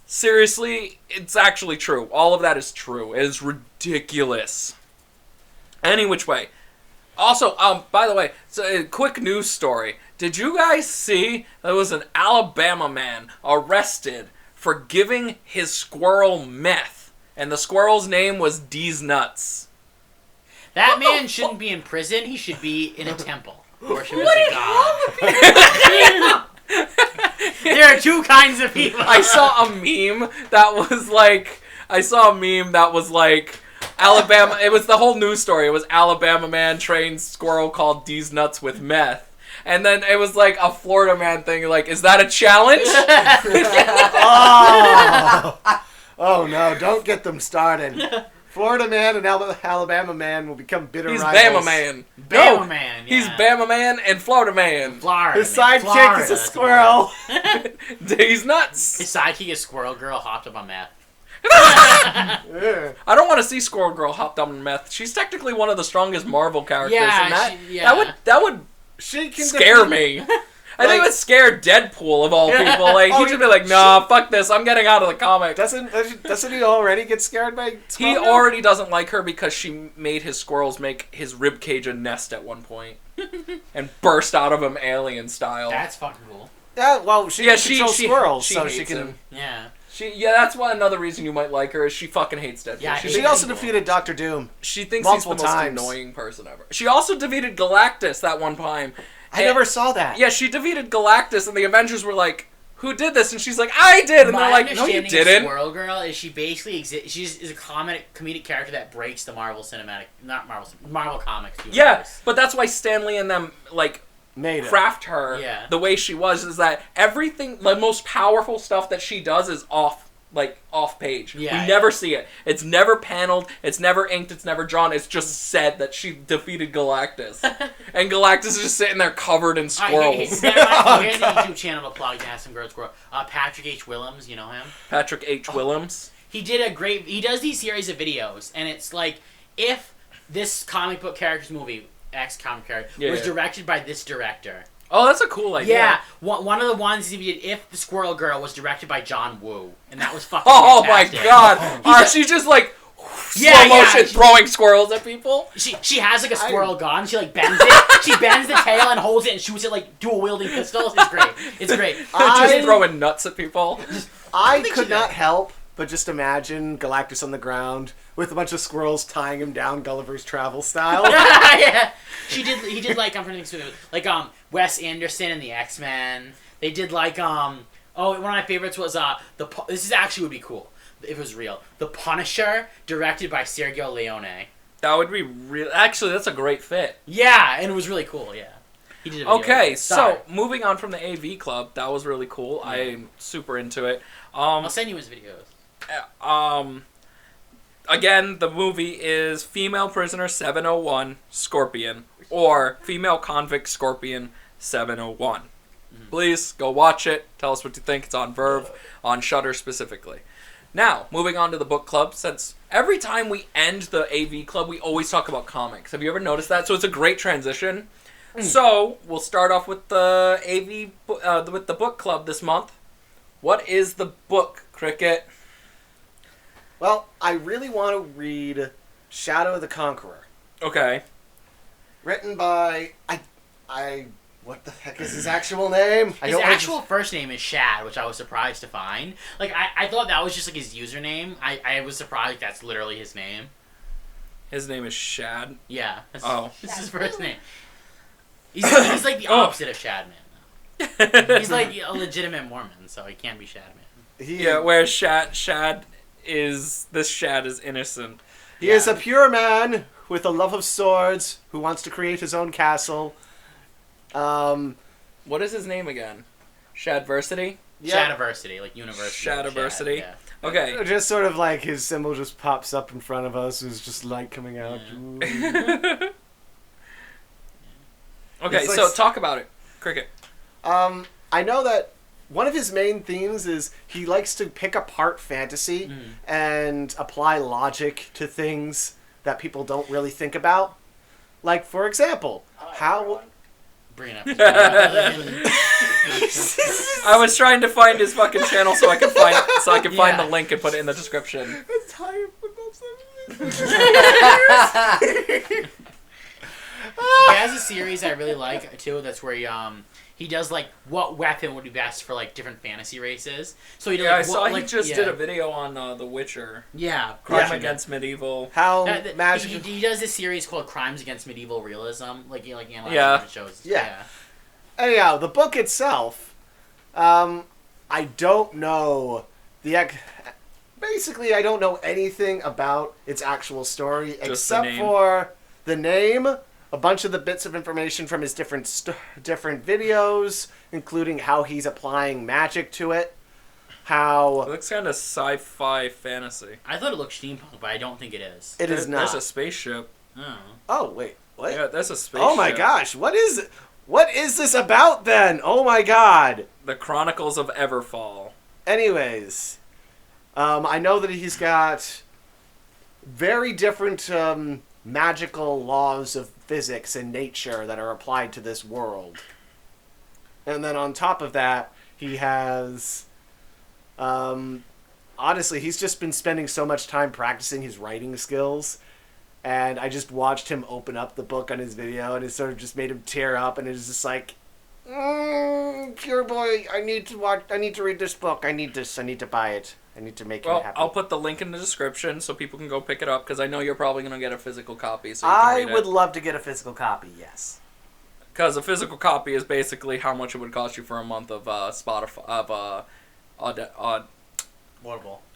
Seriously, it's actually true. All of that is true. It is ridiculous. Any which way. Also, by the way, so a quick news story. Did you guys see there was an Alabama man arrested for giving his squirrel meth. And the squirrel's name was D's Nuts. That man shouldn't be in prison. He should be in a temple. Worshiping a god. There are two kinds of people. I saw a meme that was like Alabama. It was the whole news story. It was Alabama man trains squirrel called D's Nuts with meth. And then it was like a Florida man thing, like, is that a challenge? Oh no, don't get them started. Florida man and Alabama man will become bitter He's rivals. Bama man. Bama man, yeah. He's Bama man and Florida man. Florida His man. sidekick is a squirrel. D's Nuts. His sidekick is Squirrel Girl hopped up on meth. Yeah. I don't want to see Squirrel Girl hopped on meth. She's technically one of the strongest Marvel characters. Yeah, and that would She can scare me. I think it would scare Deadpool of all people. Like he'd just be like, "Nah, fuck this. I'm getting out of the comic." Doesn't he already get scared by He squirrel? already doesn't like her because she made his squirrels make his ribcage a nest at one point and burst out of him alien style. That's fucking cool. Yeah, well, she controls squirrels, she so hates she can. him. Yeah. That's why another reason you might like her is she fucking hates Deadpool. Yeah, She also defeated Doctor Doom. She thinks multiple he's the most times. annoying person ever. She also defeated Galactus that one time. I never saw that. Yeah, she defeated Galactus, and the Avengers were like, "Who did this?" And she's like, "I did." And they're like, "No, you understanding of didn't." Squirrel Girl is she basically she's a comedic character that breaks the Marvel Comics universe. Yeah, but that's why Stan Lee and them like Made it. craft her Yeah. the way she was. Is that everything, the most powerful stuff that she does is off page. Yeah, we never see it. It's never paneled. It's never inked. It's never drawn. It's just said that she defeated Galactus, and Galactus is just sitting there covered in squirrels. Here's a YouTube channel to plug to have some girl squirrel. Patrick H. Willems, you know him? Patrick H. Willems. He does these series of videos, and it's like, if this comic book character's movie, comic character, was directed by this director. Oh, that's a cool idea. Yeah, one of the ones he did, if the Squirrel Girl was directed by John Woo, and that was fucking Oh fantastic. my god! She's just like slow motion she- throwing squirrels at people. She has like a squirrel gun. She like bends it. She bends the tail and holds it and shoots it like dual wielding pistols. It's great. It's great. Just throwing nuts at people. I could not help but just imagine Galactus on the ground with a bunch of squirrels tying him down Gulliver's Travel style. Yeah. He did like I'm trying to think like Wes Anderson and the X-Men. They did like one of my favorites was this is actually would be cool if it was real. The Punisher, directed by Sergio Leone. That would be real. Actually, that's a great fit. Yeah, and it was really cool. Yeah. He did a video. Okay, Sorry. so moving on from the AV Club, that was really cool. Yeah. I'm super into it. I'll send you his videos. Again, the movie is Female Prisoner 701 Scorpion or Female Convict Scorpion 701. Please go watch it. Tell us what you think. It's on Verve, on Shudder specifically. Now, moving on to the book club, since every time we end the AV Club, we always talk about comics. Have you ever noticed that? So it's a great transition. So we'll start off with the with the book club this month. What is the book, Cricket? Well, I really want to read Shadow of the Conqueror. Okay. Written by what the heck is his actual name? His actual first name is Shad, which I was surprised to find. Like, I thought that was just, like, his username. I was surprised that's literally his name. His name is Shad. Yeah. Oh. This is his first name. He's like the opposite of Shadman. He's like a legitimate Mormon, so he can't be Shadman. Yeah, where Shad is... This Shad is innocent. He is a pure man with a love of swords who wants to create his own castle. What is his name again? Shadversity? Yeah. Shadiversity, like university. Shadiversity. Shad, Okay. Just sort of like his symbol just pops up in front of us. There's just light coming out. Okay, It's like so talk about it. Cricket. I know that one of his main themes is he likes to pick apart fantasy and apply logic to things that people don't really think about. Like, for example, how... Bring it up. I was trying to find his fucking channel so I could find the link and put it in the description. He has a series I really like too. That's where he does like what weapon would be best for like different fantasy races. So he did, Yeah, I like, saw what, he like, just yeah. did a video on The Witcher. Yeah, Crime crushing it. Against Medieval. How He magic. does this series called Crimes Against Medieval Realism, like he like analyzes Yeah. different shows. Yeah. Anyhow, the book itself, I don't know basically I don't know anything about its actual story the except name. for the name, a bunch of the bits of information from his different videos, including how he's applying magic to it, It how looks kind of sci-fi fantasy. I thought it looked steampunk, but I don't think it is. it is There's a not. spaceship. Oh. Oh wait, what? Yeah, that's a spaceship. Oh my gosh, what is this about then? Oh my god. The Chronicles of Everfall. Anyways, I know that he's got very different magical laws of physics and nature that are applied to this world. And then on top of that, he has... honestly, he's just been spending so much time practicing his writing skills. And I just watched him open up the book on his video, and it sort of just made him tear up, and it was just like... pure boy, I need to read this book. I need to buy it. I need to make him Well, happy. I'll put the link in the description so people can go pick it up, because I know you're probably going to get a physical copy. So you can I read would it. love to get a physical copy, yes. Because a physical copy is basically how much it would cost you for a month of Spotify, of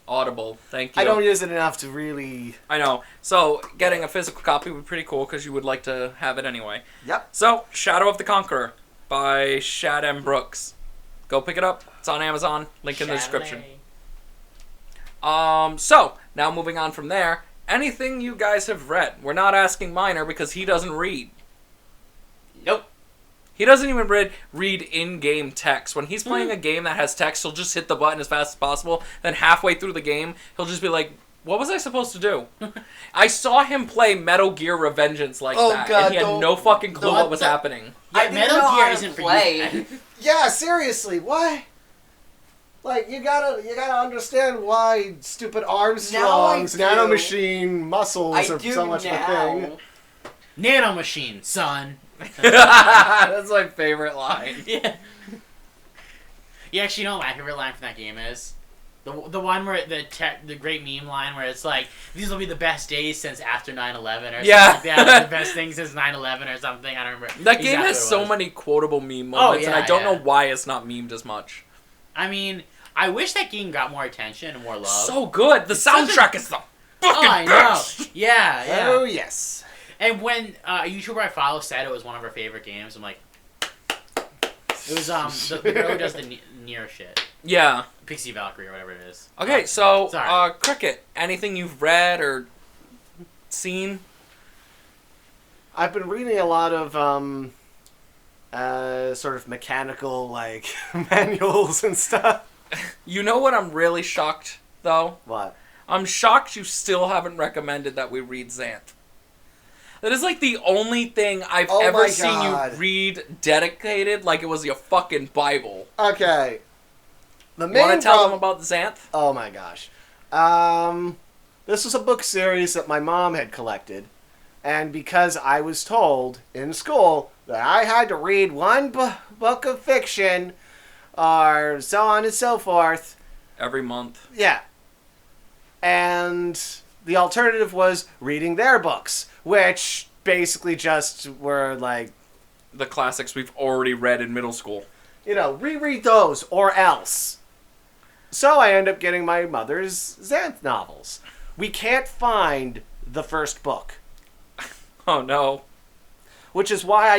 Audible. Thank you. I don't use it enough to really... I know. So, getting a physical copy would be pretty cool, because you would like to have it anyway. Yep. So, Shadow of the Conqueror by Shad M. Brooks. Go pick it up. It's on Amazon. Link in the description. So, now moving on from there, anything you guys have read. We're not asking Minor because he doesn't read. Nope. He doesn't even read in-game text. When he's playing a game that has text, he'll just hit the button as fast as possible. Then halfway through the game, he'll just be like, what was I supposed to do? I saw him play Metal Gear Revengeance like Oh, that, God, and he had no fucking clue what was happening. Yeah, didn't Metal know how Gear to isn't for play. you. Yeah, seriously, what? Like, you gotta understand why stupid Armstrongs, Now I do. nanomachine muscles I are do so much of a now. thing. Nanomachine, son. That's my favorite line. Yeah. You actually know what my favorite line from that game is? The one where the great meme line where it's like, these will be the best days since after 9/11 or something like that. Like the best thing since 9/11 or something. I don't remember. That game exactly has what it so was. many quotable meme moments, and I yeah, don't yeah. know why it's not memed as much. I mean, I wish that game got more attention and more love. So good. The such a- soundtrack is the fucking I know. best. Yeah, yeah. Oh, yes. And when a YouTuber I follow said it was one of her favorite games, I'm like, it was the girl who does the Nier shit, Yeah. Pixie Valkyrie or whatever it is. Okay, so Sorry. Cricket, anything you've read or seen? I've been reading a lot of, sort of mechanical, like, manuals and stuff. You know what I'm really shocked, though? What? I'm shocked you still haven't recommended that we read Xanth. That is like the only thing I've Oh ever my seen God. you read dedicated like it was your fucking Bible. Okay. The main Want to tell them problem... about Xanth? Oh my gosh. This was a book series that my mom had collected. And because I was told in school that I had to read one book of fiction, or so on and so forth. Every month. Yeah. And the alternative was reading their books, which basically just were like, The classics we've already read in middle school. you know, reread those or else. So I end up getting my mother's Xanth novels. We can't find the first book, Oh no. which is why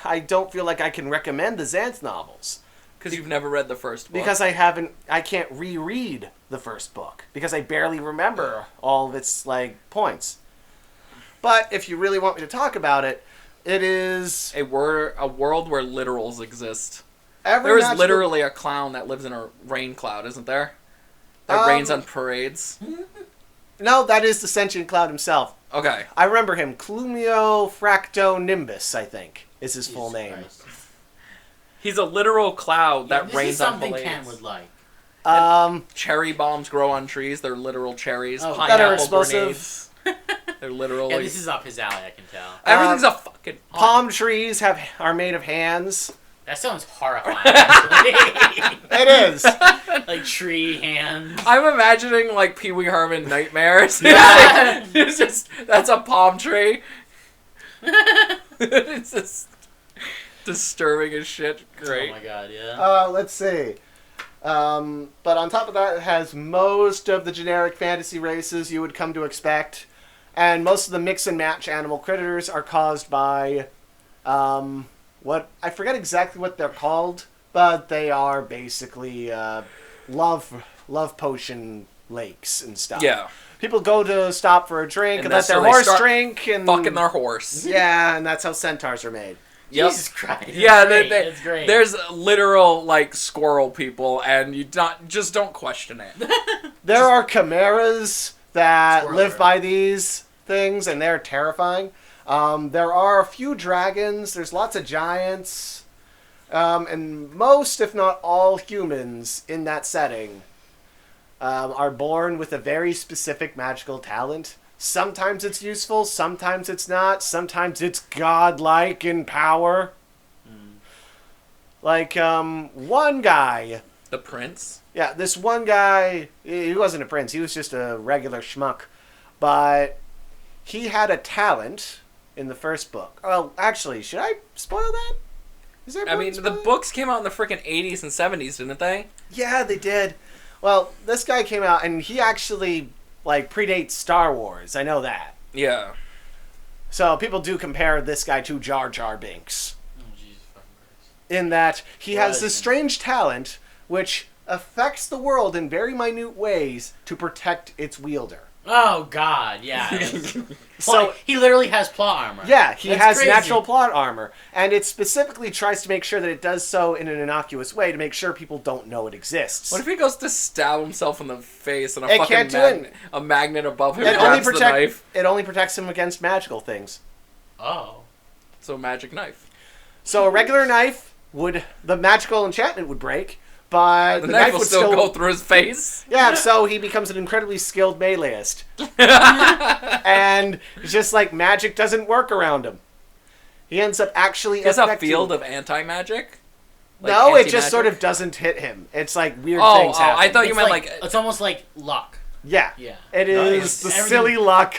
I don't feel like I can recommend the Xanth novels. Because you've never read the first book. Because I can't reread the first book because I barely remember all of its like points. But if you really want me to talk about it, it is a world where literals exist. every There is magical- literally a clown that lives in a rain cloud, isn't there? That rains on parades. No, that is the sentient cloud himself. Okay. I remember him. Clumio Fracto Nimbus, I think, is his full Jesus name. Christ. He's a literal cloud Yeah, that this rains is on something parades. Ken would like. Cherry bombs grow on trees. They're literal cherries. Oh, that are Pineapple explosive. grenades. They're literally... Yeah, this is up his alley, I can tell. Everything's a fucking... Palm trees are made of hands. That sounds horrifying. Actually. It is. Like tree hands. I'm imagining like Pee Wee Herman nightmares. Yeah. It's just that's a palm tree. It's just disturbing as shit. Great. Oh my god, yeah. Let's see. But on top of that, it has most of the generic fantasy races you would come to expect. And most of the mix and match animal critters are caused by, what, I forget exactly what they're called, but they are basically, love potion lakes and stuff. Yeah. People go to stop for a drink and let their so they horse start drink and... Fucking their horse. Yeah, and that's how centaurs are made. Yep. Jesus Christ. Yeah, That's great. There's literal like squirrel people, and you just don't question it. There are chimeras that Squirrel live Girl. by these things, and they're terrifying. There are a few dragons. There's lots of giants. And most, if not all, humans in that setting are born with a very specific magical talent. Sometimes it's useful, sometimes it's not. Sometimes it's godlike in power. Like, one guy... The prince. Yeah, this one guy, he wasn't a prince, he was just a regular schmuck. But he had a talent in the first book. Well, actually, should I spoil that? Is there I mean, the books came out in the freaking 80s and 70s, didn't they? Yeah, they did. Well, this guy came out, and he actually, like, predates Star Wars. I know that. Yeah. So people do compare this guy to Jar Jar Binks. Oh, Jesus fucking Christ. In that he has this Right. strange talent which affects the world in very minute ways to protect its wielder. Oh god, yeah. So he literally has plot armor. yeah, he That's has crazy. natural plot armor, and it specifically tries to make sure that it does so in an innocuous way to make sure people don't know it exists. What if he goes to stab himself in the face and It can't do it. a magnet above him it only grabs the knife? it only protects him against magical things. Oh. So magic knife. So a regular knife the magical enchantment would break, but The knife will still go through his face. Yeah, so he becomes an incredibly skilled meleeist. And it's just like magic doesn't work around him. He ends up actually He has a affecting... field of anti-magic? No, it just sort of doesn't hit him. It's like weird things happen. I thought you It's meant like... it's almost like luck. Yeah. Yeah. It is the Everything- silly luck.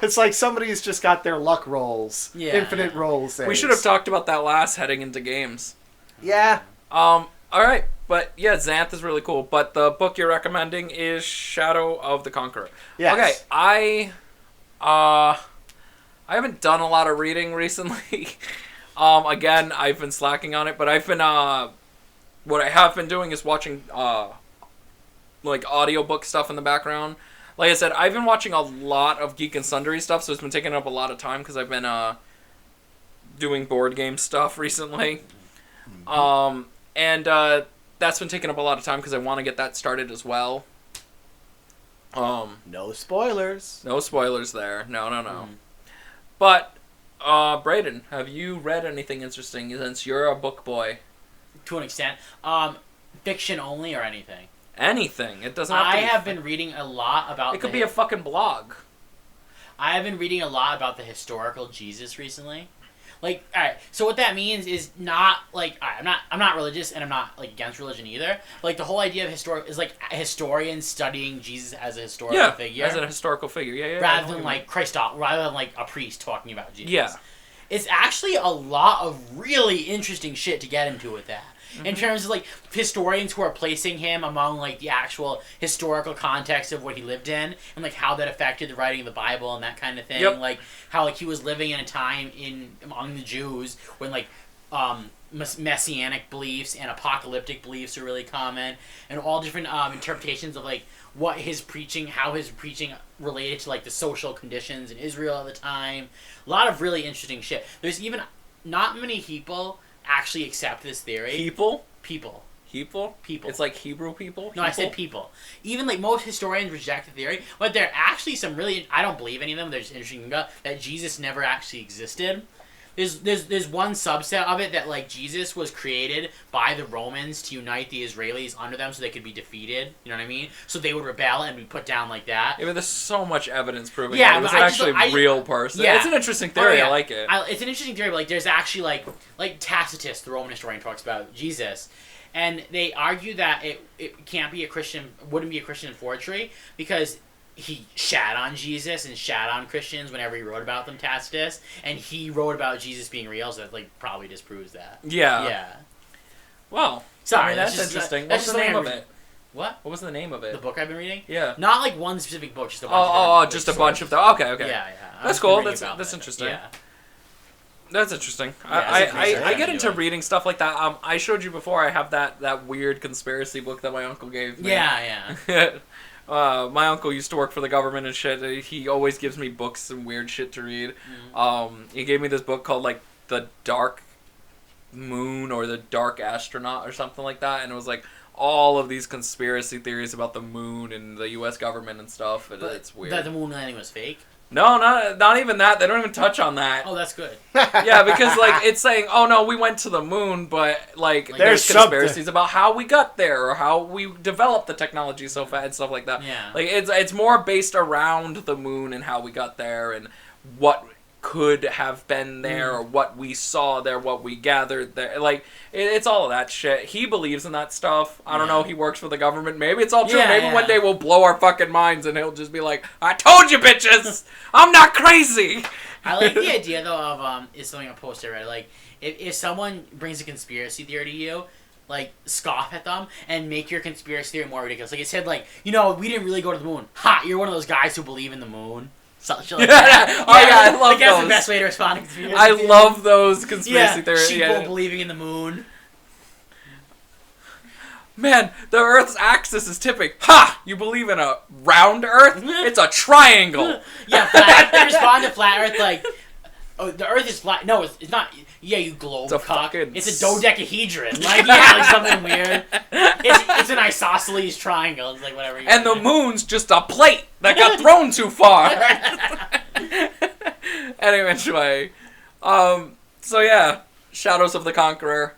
It's like somebody's just got their luck rolls. Yeah. Infinite rolls. We should have talked about that last heading into games. Yeah. Alright, but yeah, Xanth is really cool, but the book you're recommending is Shadow of the Conqueror. Yes. Okay, I haven't done a lot of reading recently. Again, I've been slacking on it, but I've been, what I have been doing is watching, like, audiobook stuff in the background. Like I said, I've been watching a lot of Geek and Sundry stuff, so it's been taking up a lot of time, because I've been, doing board game stuff recently. And that's been taking up a lot of time because I want to get that started as well. No spoilers. No spoilers there. No. But, Brayden, have you read anything interesting since you're a book boy? To an extent. Fiction only or anything? Anything. It doesn't have to I be have been reading a lot about... It could be a fucking blog. I have been reading a lot about the historical Jesus recently. Like, alright, so what that means is not, like, alright, I'm not religious, and I'm not, like, against religion either. Like, the whole idea of is, like, a historian studying Jesus as a historical figure. As a historical figure, yeah. Rather than, like, rather than, like, a priest talking about Jesus. Yeah. It's actually a lot of really interesting shit to get into with that. In terms of, like, historians who are placing him among, like, the actual historical context of what he lived in, and, like, how that affected the writing of the Bible and that kind of thing. Yep. Like, how, like, he was living in a time among the Jews when, like, messianic beliefs and apocalyptic beliefs are really common, and all different interpretations of, like, how his preaching related to, like, the social conditions in Israel at the time. A lot of really interesting shit. There's even not many people actually accept this theory. People? People. People? It's like Hebrew people? No, I said people. Even, like, most historians reject the theory, but there are actually some really... I don't believe any of them. They're just interesting that Jesus never actually existed. there's one subset of it that like Jesus was created by the Romans to unite the Israelis under them so they could be defeated. You know what I mean? So they would rebel and be put down like that. Yeah, but there's so much evidence proving Yeah, it was but actually a real person. Yeah. It's an interesting theory. Yeah. I like it. It's an interesting theory, but like there's actually like Tacitus, the Roman historian, talks about Jesus. And they argue that it can't be a Christian, wouldn't be a Christian forgery because he shat on Jesus and shat on Christians whenever he wrote about them, Tacitus, and he wrote about Jesus being real, so that like probably disproves that. Yeah. Yeah. Well, Sorry, I mean, that's just- interesting. that's What's the just name of something it? What? What was the name of it? The book I've been reading? Yeah. Not like one specific book, just a bunch of Oh, different, just a like, bunch of sources. them. Okay. Yeah. That's cool. That's interesting. Yeah. That's interesting. Yeah, it's interesting. I get Yeah, into do it. reading stuff like that. I showed you before. I have that weird conspiracy book that my uncle gave me. Yeah. My uncle used to work for the government and shit. He always gives me books and weird shit to read. He gave me this book called like The Dark Moon or The Dark Astronaut or something like that, and it was like all of these conspiracy theories about the moon and the U.S. government and stuff. And it's weird. That the moon landing was fake? No, not even that. They don't even touch on that. Oh, that's good. Yeah, because like it's saying, oh no, we went to the moon, but like there's There's conspiracies about how we got there or how we developed the technology so fast and stuff like that. Yeah. Like it's more based around the moon and how we got there and what could have been there or what we saw there, what we gathered there. Like it's all of that shit. He believes in that stuff. I don't know. He works for the government. Maybe it's all true. Yeah, Maybe yeah. one day we'll blow our fucking minds and he'll just be like, "I told you, bitches, I'm not crazy." I like the idea though of is something I posted, right? Like if someone brings a conspiracy theory to you, like scoff at them and make your conspiracy theory more ridiculous. Like it said, like, we didn't really go to the moon. Ha! You're one of those guys who believe in the moon. Something like that. Oh, yeah, I love like, that's those. the best way to respond to conspiracy I theories. love those conspiracy theories. Sheeple Yeah. believing in the moon. Man, the Earth's axis is tipping. Ha! You believe in a round Earth? It's a triangle. Yeah, flat. They respond to flat Earth like, oh, the Earth is flat. No, it's not. Yeah, you globe It's a cock. fucking It's a dodecahedron. Like, yeah, like something weird. It's an isosceles triangle. It's like whatever. And the moon's just a plate that got thrown too far. Anyway, so yeah, Shadows of the Conqueror.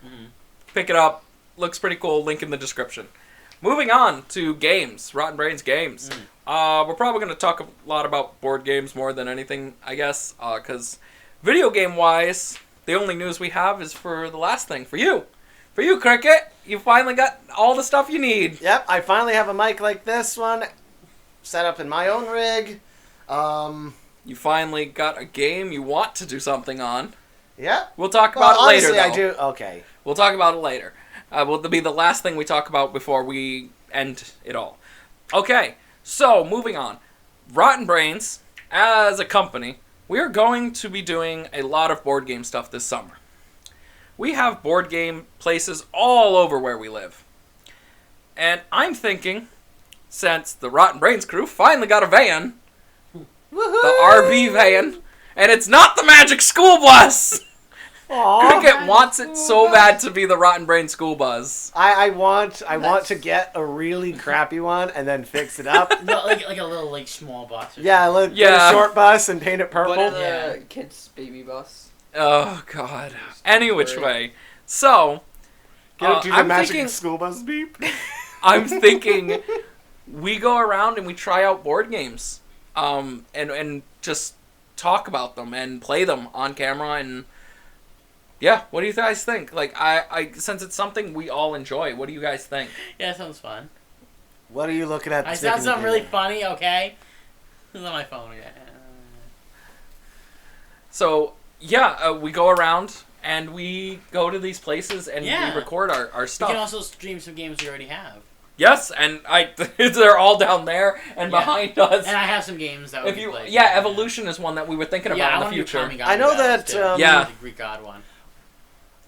Pick it up. Looks pretty cool. Link in the description. Moving on to games. Rotten Brains games. We're probably going to talk a lot about board games more than anything, I guess, because video game-wise, the only news we have is for the last thing. For you, Cricket. You finally got all the stuff you need. Yep, I finally have a mic like this one set up in my own rig. You finally got a game you want to do something on. Yep. We'll talk about Well, it later, honestly, though. I do. Okay. We'll talk about it later. Will be the last thing we talk about before we end it all. Okay, so moving on. Rotten Brains, as a company, we are going to be doing a lot of board game stuff this summer. We have board game places all over where we live. And I'm thinking, since the Rotten Brains crew finally got a van, the RV van, and it's not the Magic School Bus! Cricket wants it so bad to be the Rotten Brain School Bus. I want to get a really crappy one and then fix it up. No, like a little like small bus. Yeah, get Yeah. a short bus and paint it purple. What is Yeah. a kid's baby bus? Oh, God. Any which way. So, Get it to the I'm magic thinking- school bus beep. I'm thinking we go around and we try out board games. And just talk about them and play them on camera and... Yeah, what do you guys think? Like, I since it's something we all enjoy, what do you guys think? Yeah, that sounds fun. What are you looking at? I sticking found the something pin really in? funny, okay? It's on my phone again. So, yeah, we go around and we go to these places and Yeah. we record our We stuff. can also stream some games we already have. Yes, and they're all down there and Yeah. behind us. And I have some games that we If can you, play. yeah, Evolution is one that we were thinking about I in the wanna do future. Kami I know Gaga that, too. Yeah. The Greek god one.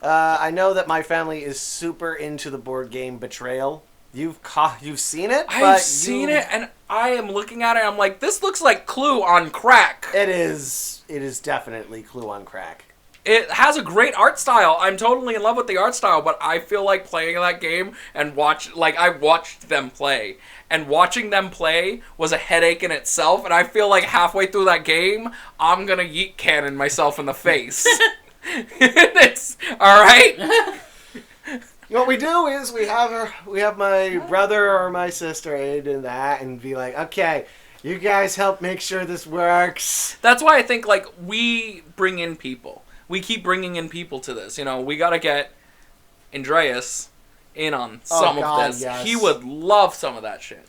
I know that my family is super into the board game Betrayal. You've seen it? I've seen it, and I am looking at it, and I'm like, this looks like Clue on crack. It is definitely Clue on crack. It has a great art style. I'm totally in love with the art style, but I feel like playing that game and I watched them play. And watching them play was a headache in itself, and I feel like halfway through that game, I'm gonna yeet cannon myself in the face. It's all right. What we do is we have my brother or my sister aid in that and be like, okay, you guys help make sure this works. That's why I think like we bring in people. We keep bringing in people to this. You know, we gotta get Andreas in on some of this. Yes. He would love some of that shit.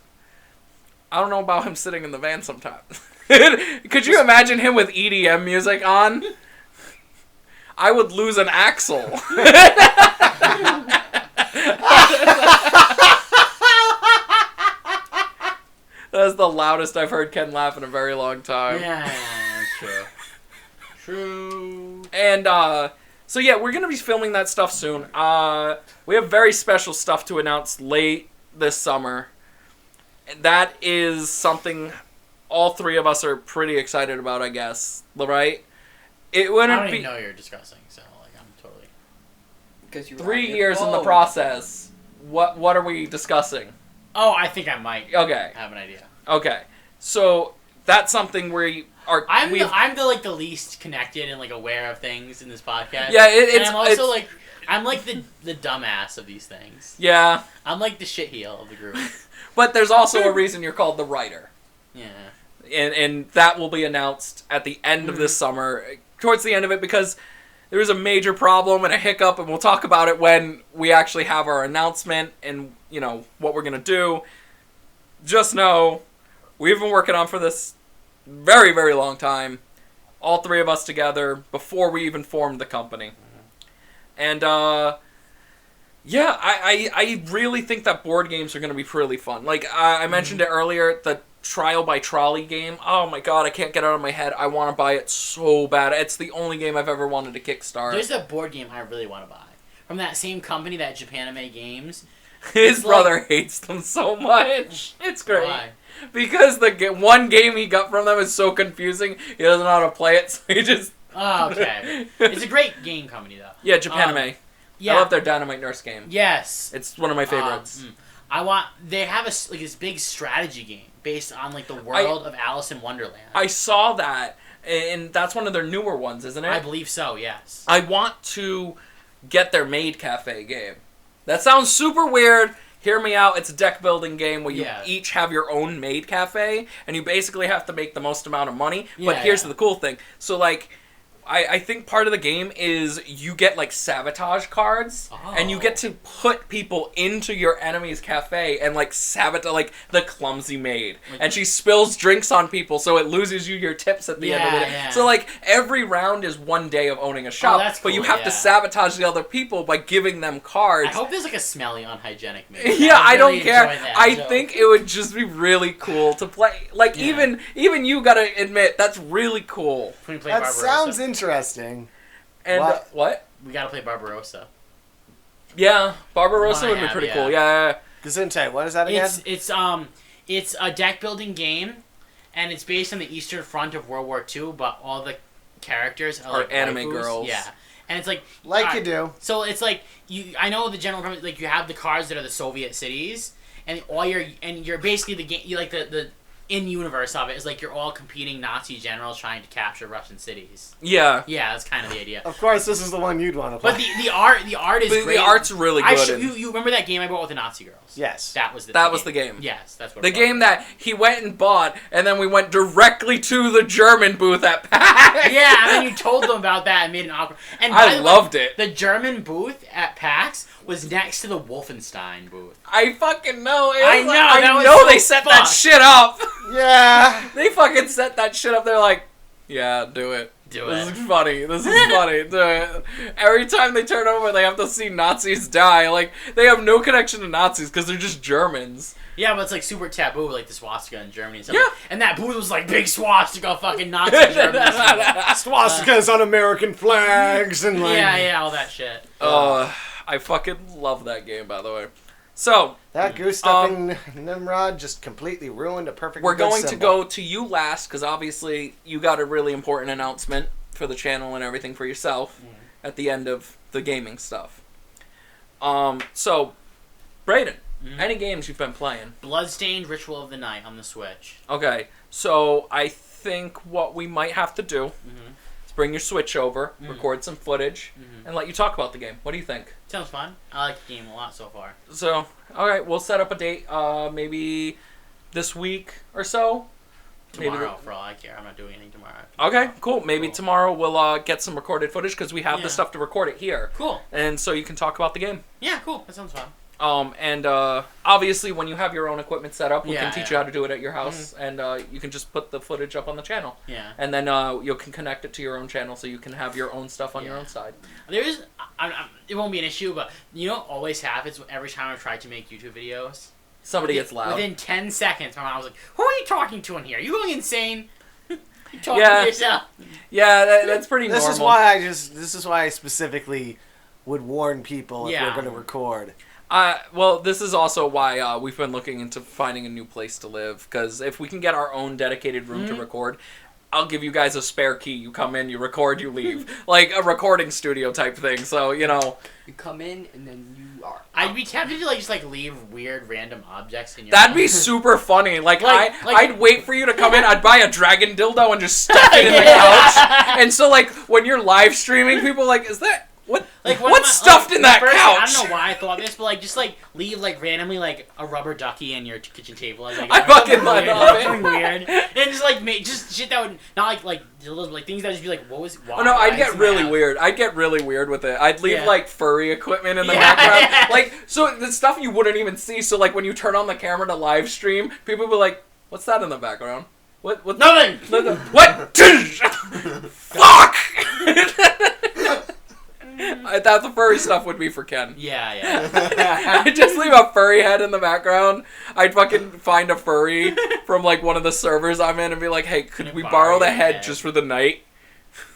I don't know about him sitting in the van sometimes. Could you imagine him with EDM music on? I would lose an axle. That's the loudest I've heard Ken laugh in a very long time. Yeah, that's true. True. And, so yeah, we're going to be filming that stuff soon. We have very special stuff to announce late this summer. That is something all three of us are pretty excited about, I guess. Right? It I wouldn't don't be even know you're discussing, so like I'm totally. Because you 3 years in the process. What are we discussing? Oh, I think I might Okay. have an idea. Okay. So that's something where you are. I'm the least connected and like aware of things in this podcast. Yeah, and I'm also I'm like the dumbass of these things. Yeah, I'm like the shitheel of the group. but there's also a reason you're called the writer. Yeah. And that will be announced at the end of this summer, towards the end of it, because there was a major problem and a hiccup, and we'll talk about it when we actually have our announcement and, you know, what we're going to do. Just know, we've been working on for this very, very long time, all three of us together, before we even formed the company. And, yeah, I really think that board games are going to be really fun. Like, I mentioned it earlier, the Trial by Trolley game. Oh my god, I can't get it out of my head. I want to buy it so bad. It's the only game I've ever wanted to kickstart. There's a board game I really want to buy. From that same company, that Japanime Games. His brother hates them so much. It's great. Why? Because the one game he got from them is so confusing, he doesn't know how to play it, so he just... Oh, okay. It's a great game company, though. Yeah, Japanime. Yeah. I love their Dynamite Nurse game. Yes. It's one of my favorites. They have this big strategy game based on like the world of Alice in Wonderland. I saw that, and that's one of their newer ones, isn't it? I believe so, yes. I want to get their Maid Cafe game. That sounds super weird. Hear me out. It's a deck building game where you each have your own maid cafe, and you basically have to make the most amount of money. But here's the cool thing. So, like, I think part of the game is you get, like, sabotage cards, and you get to put people into your enemy's cafe and, like, sabotage, like, the clumsy maid. And she spills drinks on people, so it loses you your tips at the end of it. Yeah. So, like, every round is one day of owning a shop, that's but you cool, have to sabotage the other people by giving them cards. I hope there's like a smelly, unhygienic maid. Yeah, I really don't care. enjoy that I joke. think it would just be really cool to play. Like, even you gotta admit, that's really cool. Can we play That Barbarossa? sounds interesting. And what? We gotta play Barbarossa. Yeah, Barbarossa One I would be have, pretty yeah. cool. Yeah. Gesundheit, what is that again? It's a deck building game, and it's based on the Eastern Front of World War II, but all the characters are like anime waifus. girls. Yeah, and it's like you do. So it's like I know the general premise. Like you have the cards that are the Soviet cities, and you're basically the game. You like the in-universe of it is like you're all competing Nazi generals trying to capture Russian cities. Yeah. Yeah, that's kind of the idea. Of course, this is the one you'd want to play. But the art is great. The art's really good. You remember that game I bought with the Nazi girls? Yes. That was the game. Yes, that's what The game that he went and bought, and then we went directly to the German booth at PAX. Yeah, and then you told them about that and made an awkward. And I loved it. The German booth at PAX was next to the Wolfenstein booth. I fucking know. I know. I that was know so they set that fucked. shit up. Yeah. They fucking set that shit up. They're like, yeah, do it. This is funny. This is funny. Do it. Every time they turn over, they have to see Nazis die. Like, they have no connection to Nazis because they're just Germans. Yeah, but it's like super taboo, like the swastika in Germany and stuff. Yeah. And that booth was like big swastika fucking Nazi Germany. Swastikas on American flags and like... Yeah, all that shit. I fucking love that game, by the way. So, That goose-stepping Nimrod just completely ruined a perfect we're going to symbol. go to you last, because obviously you got a really important announcement for the channel and everything for yourself at the end of the gaming stuff. So, Brayden, any games you've been playing? Bloodstained Ritual of the Night on the Switch. Okay, so I think what we might have to do is bring your Switch over, record some footage, and let you talk about the game. What do you think? Sounds fun. I like the game a lot so far. So, all right, we'll set up a date maybe this week or so. Tomorrow, for all I care. I'm not doing anything tomorrow. Okay, cool. Maybe tomorrow we'll get some recorded footage because we have the stuff to record it here. Cool. And so you can talk about the game. Yeah, cool. That sounds fun. And obviously when you have your own equipment set up, we can teach you how to do it at your house, and you can just put the footage up on the channel. Yeah. And then you can connect it to your own channel so you can have your own stuff on your own side. There is, it won't be an issue, but you know what always happens every time I try to make YouTube videos? Somebody gets loud. Within 10 seconds, my mom was like, "Who are you talking to in here? Are you going insane? You talking to yourself?" Yeah, that's pretty normal. This is why I specifically would warn people if we're going to record. Well, this is also why we've been looking into finding a new place to live, because if we can get our own dedicated room to record, I'll give you guys a spare key. You come in, you record, you leave. Like a recording studio type thing, so, you know. You come in, and then you are... I'd be tempted to, just leave weird random objects in your That'd house. be super funny. I'd wait for you to come in, I'd buy a dragon dildo and just stuff it in the couch. And so, when you're live streaming, people are like, is that... What's stuffed in that couch? I don't know why I thought this, but just leave randomly a rubber ducky in your kitchen table. I fucking love it. Something weird, and just make just shit that would not things that would just be what was? Why? Oh no, I'd get really weird. I'd get really weird with it. I'd leave furry equipment in the background, so the stuff you wouldn't even see. So when you turn on the camera to live stream, people would be like, "What's that in the background? What? Nothing. What? Fuck!" I thought the furry stuff would be for Ken. Yeah. I'd just leave a furry head in the background. I'd fucking find a furry from one of the servers I'm in and be like, "Hey, could we borrow the head just for the night?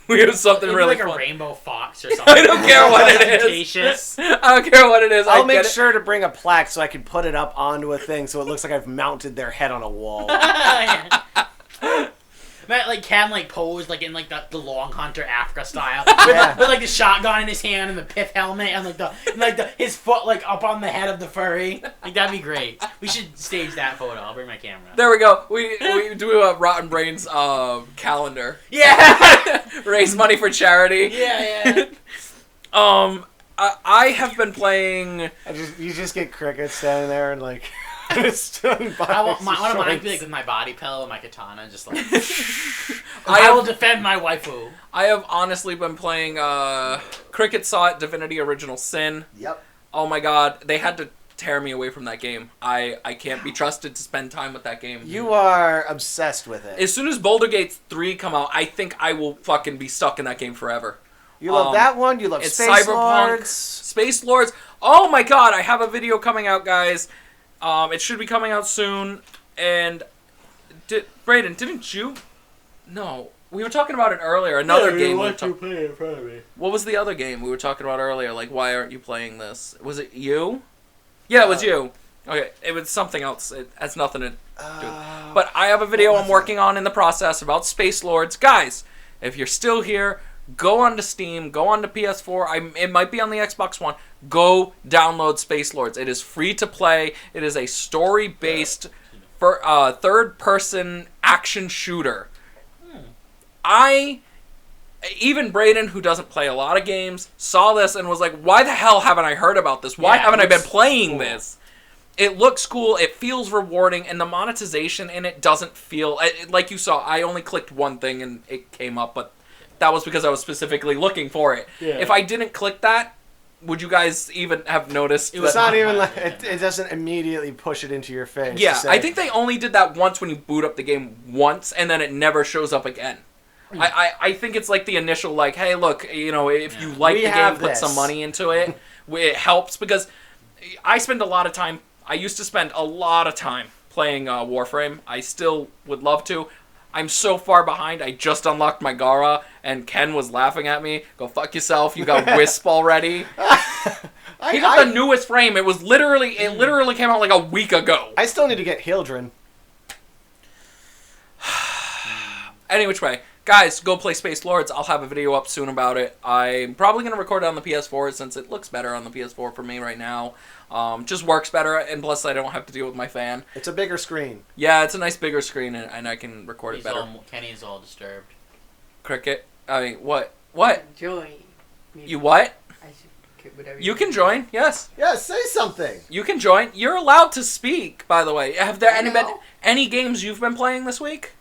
We have something really fun." A rainbow fox or something. I don't care what it is. I don't care what it is. I'll make sure to bring a plaque so I can put it up onto a thing so it looks like I've mounted their head on a wall. Ken posed in the Long Hunter Africa style with the shotgun in his hand and the pith helmet and his foot up on the head of the furry. That'd be great. We should stage that photo. I'll bring my camera. There we go. We do a Rotten Brains calendar. Yeah. Raise money for charity. Yeah. I have been playing. You just get Cricket standing there and I want mine to be with my body pillow and my katana, just I will defend my waifu. I have honestly been playing Cricket Saw It Divinity Original Sin. Yep. Oh my god, they had to tear me away from that game. I can't be trusted to spend time with that game. You are obsessed with it. As soon as Boulder Gate 3 come out, I think I will fucking be stuck in that game forever. You love that one? You love Space Lords? Space Lords. Oh my god, I have a video coming out, guys. It should be coming out soon, and Brayden, didn't you? No, we were talking about it earlier. Another game. Play in front of me. What was the other game we were talking about earlier? Why aren't you playing this? Was it you? Yeah, it was you. Okay, it was something else. It has nothing to do. But I have a video I'm working on in the process about Space Lords, guys. If you're still here, go onto Steam, go onto PS4. It might be on the Xbox One. Go download Space Lords. It is free to play. It is a story-based third-person action shooter. Even Brayden, who doesn't play a lot of games, saw this and was like, "Why the hell haven't I heard about this? Why haven't I been playing this?" It looks cool. It feels rewarding, and the monetization in it doesn't feel like you saw. I only clicked one thing and it came up, but that was because I was specifically looking for it. Yeah. If I didn't click that, would you guys even have noticed? It's not even it doesn't immediately push it into your face. Yeah, I think they only did that once when you boot up the game once, and then it never shows up again. I think it's the initial hey, look, if you like the game, put some money into it. It helps because I spend a lot of time. I used to spend a lot of time playing Warframe. I still would love to. I'm so far behind. I just unlocked my Gara, and Ken was laughing at me. Go fuck yourself. You got Wisp already. He got the newest frame. It literally came out a week ago. I still need to get Hildren. Any which way. Guys, go play Space Lords. I'll have a video up soon about it. I'm probably going to record it on the PS4 since it looks better on the PS4 for me right now. Just works better, and plus I don't have to deal with my fan. It's a bigger screen. Yeah, it's a nice bigger screen, and I can record it better. Kenny's all disturbed. Cricket? I mean, what? What? Join. Maybe. You what? I should, whatever You can join, yes. Yeah, say something. You can join. You're allowed to speak, by the way. Have there I been know. any games you've been playing this week?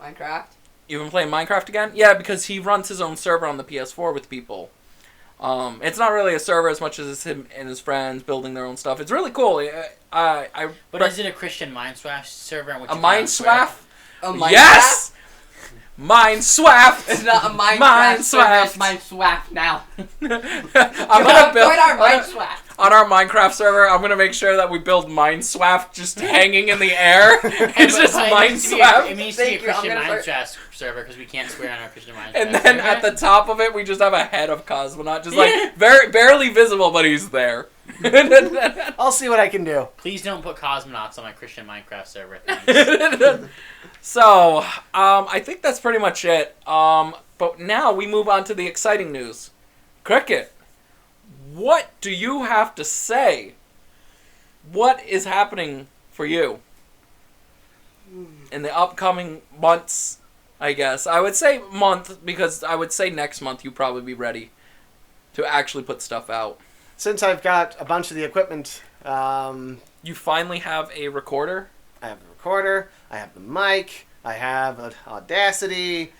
Minecraft. You've been playing Minecraft again? Yeah, because he runs his own server on the PS4 with people. It's not really a server as much as it's him and his friends building their own stuff. It's really cool. But is it a Christian Mindswaff server? In which a you cannot swear? Mindswaff? A Minecraft? Yes! Mindswaff! It's not a Minecraft. Mindswaff. It's Mindswaff now. I'm gonna build Join our Mindswaff. on our Minecraft server. I'm gonna make sure that we build Mindswaff just hanging in the air. It's just It needs to be a Mindswaff. Christian I'm gonna Mindswaff server because we can't swear on our Christian Mindswaff And then server. at the top of it, we just have a head of Cosmonaut, just like very barely visible, but he's there. I'll see what I can do. Please don't put cosmonauts on my Christian Minecraft server. Thanks. So, I think that's pretty much it. But now we move on to the exciting news. Cricket, what do you have to say? What is happening for you in the upcoming months, I guess? I would say month, because I would say next month you'll probably be ready to actually put stuff out. Since I've got a bunch of the equipment, You finally have a recorder? I have the recorder, I have the mic, I have Audacity.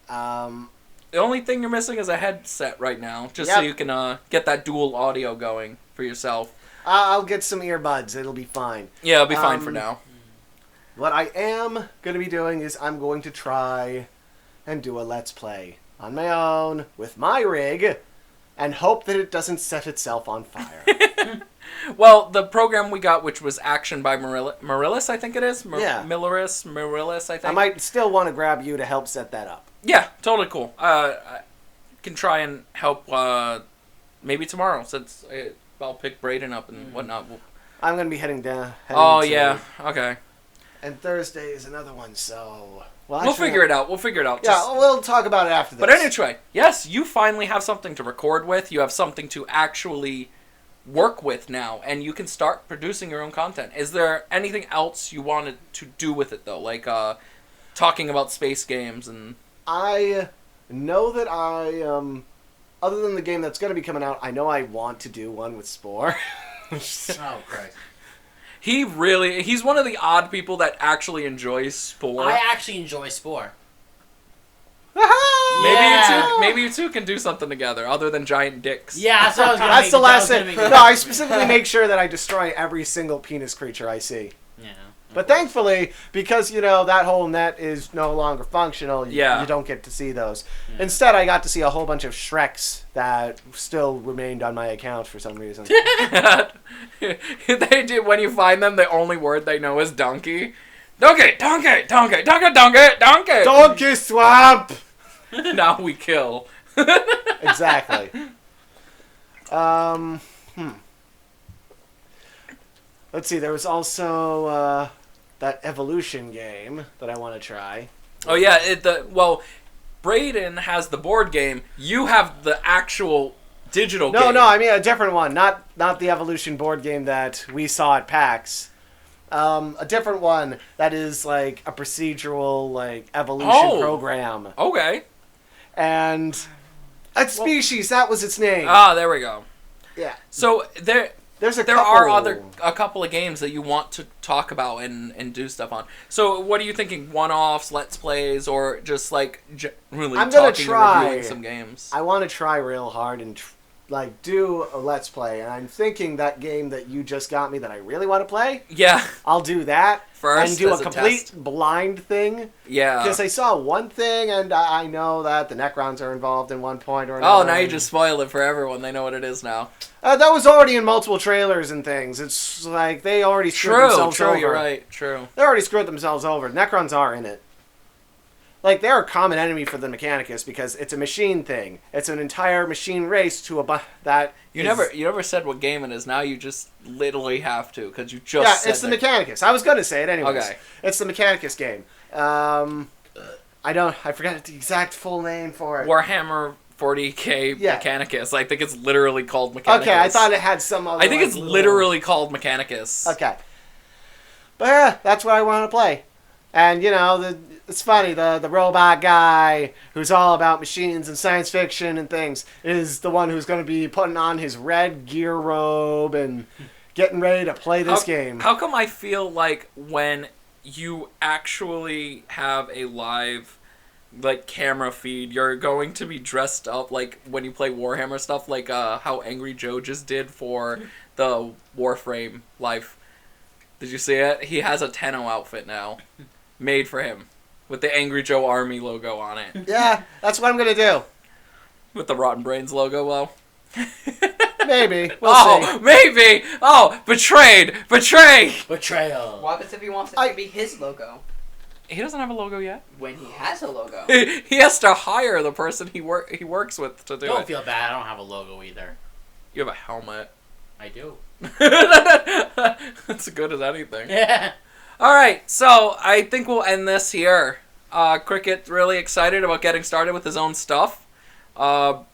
The only thing you're missing is a headset right now, just so Yep. you can get that dual audio going for yourself. I'll get some earbuds. It'll be fine. Yeah, it'll be fine for now. What I am going to be doing is I'm going to try and do a Let's Play on my own with my rig and hope that it doesn't set itself on fire. Well, the program we got, which was Action by Marillis, I think it is? Yeah. Marillis, I think. I might still want to grab you to help set that up. Yeah, totally cool. I can try and help maybe tomorrow, since I'll pick Brayden up and whatnot. I'm going to be heading down. Oh, yeah. Okay. And Thursday is another one, so... Well, We'll figure it out. Yeah, Just- we'll talk about it after this. But anyway, yes, you finally have something to record with. You have something to actually work with now, and you can start producing your own content. Is there anything else you wanted to do with it, though? Like, talking about space games and... I know that other than the game that's going to be coming out, I know I want to do one with Spore. Oh, Christ. He's one of the odd people that actually enjoys Spore. I actually enjoy Spore. Maybe you two can do something together other than giant dicks. Yeah, that's what I was gonna That's make. the last that was thing. gonna No, make- I specifically make sure that I destroy every single penis creature I see. Yeah. But thankfully, because, that whole net is no longer functional, you don't get to see those. Yeah. Instead, I got to see a whole bunch of Shreks that still remained on my account for some reason. They do, when you find them, the only word they know is donkey. Donkey, donkey, donkey, donkey, donkey, donkey. Donkey Swamp! Now we kill. Exactly. Let's see, there was also that Evolution game that I want to try. Oh yeah, Brayden has the board game. You have the actual digital game. No, I mean a different one. Not the Evolution board game that we saw at PAX. A different one that is like a procedural evolution program. Okay. And Species, that was its name. Ah, there we go. Yeah. So there There are a couple of games that you want to talk about and do stuff on. So what are you thinking? One-offs, let's plays, or just really I'm gonna talking try. and reviewing some games? I want to try real hard and do a let's play, and I'm thinking that game that you just got me that I really want to play, Yeah. I'll do that First and do a as a complete test. blind thing. Yeah. Because I saw one thing, and I know that the Necrons are involved in one point or Oh, another. now you just spoil it for everyone. They know what it is now. That was already in multiple trailers and things. It's like they already screwed themselves over. You're right. True. They already screwed themselves over. Necrons are in it. Like, they're a common enemy for the Mechanicus because it's a machine thing. It's an entire machine race to that. You never said what game it is. Now you just literally have to because you just Yeah, said it's the that. Mechanicus. I was going to say it anyways. Okay. It's the Mechanicus game. I forgot the exact full name for it. Warhammer 40K Yeah. Mechanicus. I think it's literally called Mechanicus. Okay, I thought it had some other. I think it's little- literally called Mechanicus. Okay. But yeah, that's what I want to play. And, it's funny, the robot guy who's all about machines and science fiction and things is the one who's going to be putting on his red gear robe and getting ready to play this game. How come I feel like when you actually have a live camera feed, you're going to be dressed up like when you play Warhammer stuff, like how Angry Joe just did for the Warframe life. Did you see it? He has a Tenno outfit now. Made for him. With the Angry Joe Army logo on it. Yeah, that's what I'm going to do. With the Rotten Brains logo, well. Maybe. We'll see. Maybe! Oh, betrayed! Betrayal. What happens if he wants it to be his logo? He doesn't have a logo yet. When he has a logo. He has to hire the person he works with to do Don't it. feel bad. I don't have a logo either. You have a helmet. I do. That's as good as anything. Yeah. Alright, so I think we'll end this here. Cricket's really excited about getting started with his own stuff. And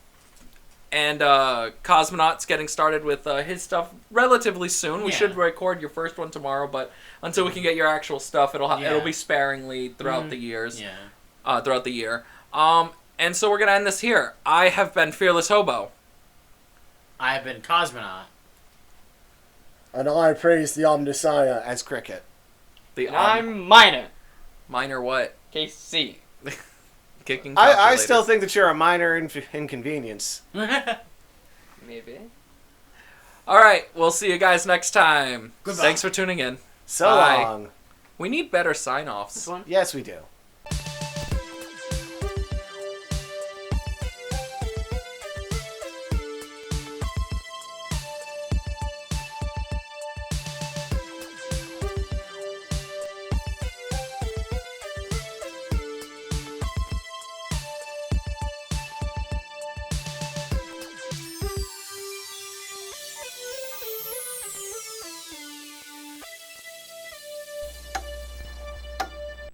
Cosmonaut's getting started with his stuff relatively soon. We should record your first one tomorrow, but until we can get your actual stuff, it'll be sparingly throughout the years. Yeah. Throughout the year. And so we're going to end this here. I have been Fearless Hobo. I have been Cosmonaut. And I praise the Omnissiah as Cricket. I'm Minor. Minor what? KC. Kicking I calculators. still think that you're a minor inconvenience. Maybe. Alright, we'll see you guys next time. Goodbye. Thanks for tuning in. So Bye. long. We need better sign-offs. This one? Yes, we do.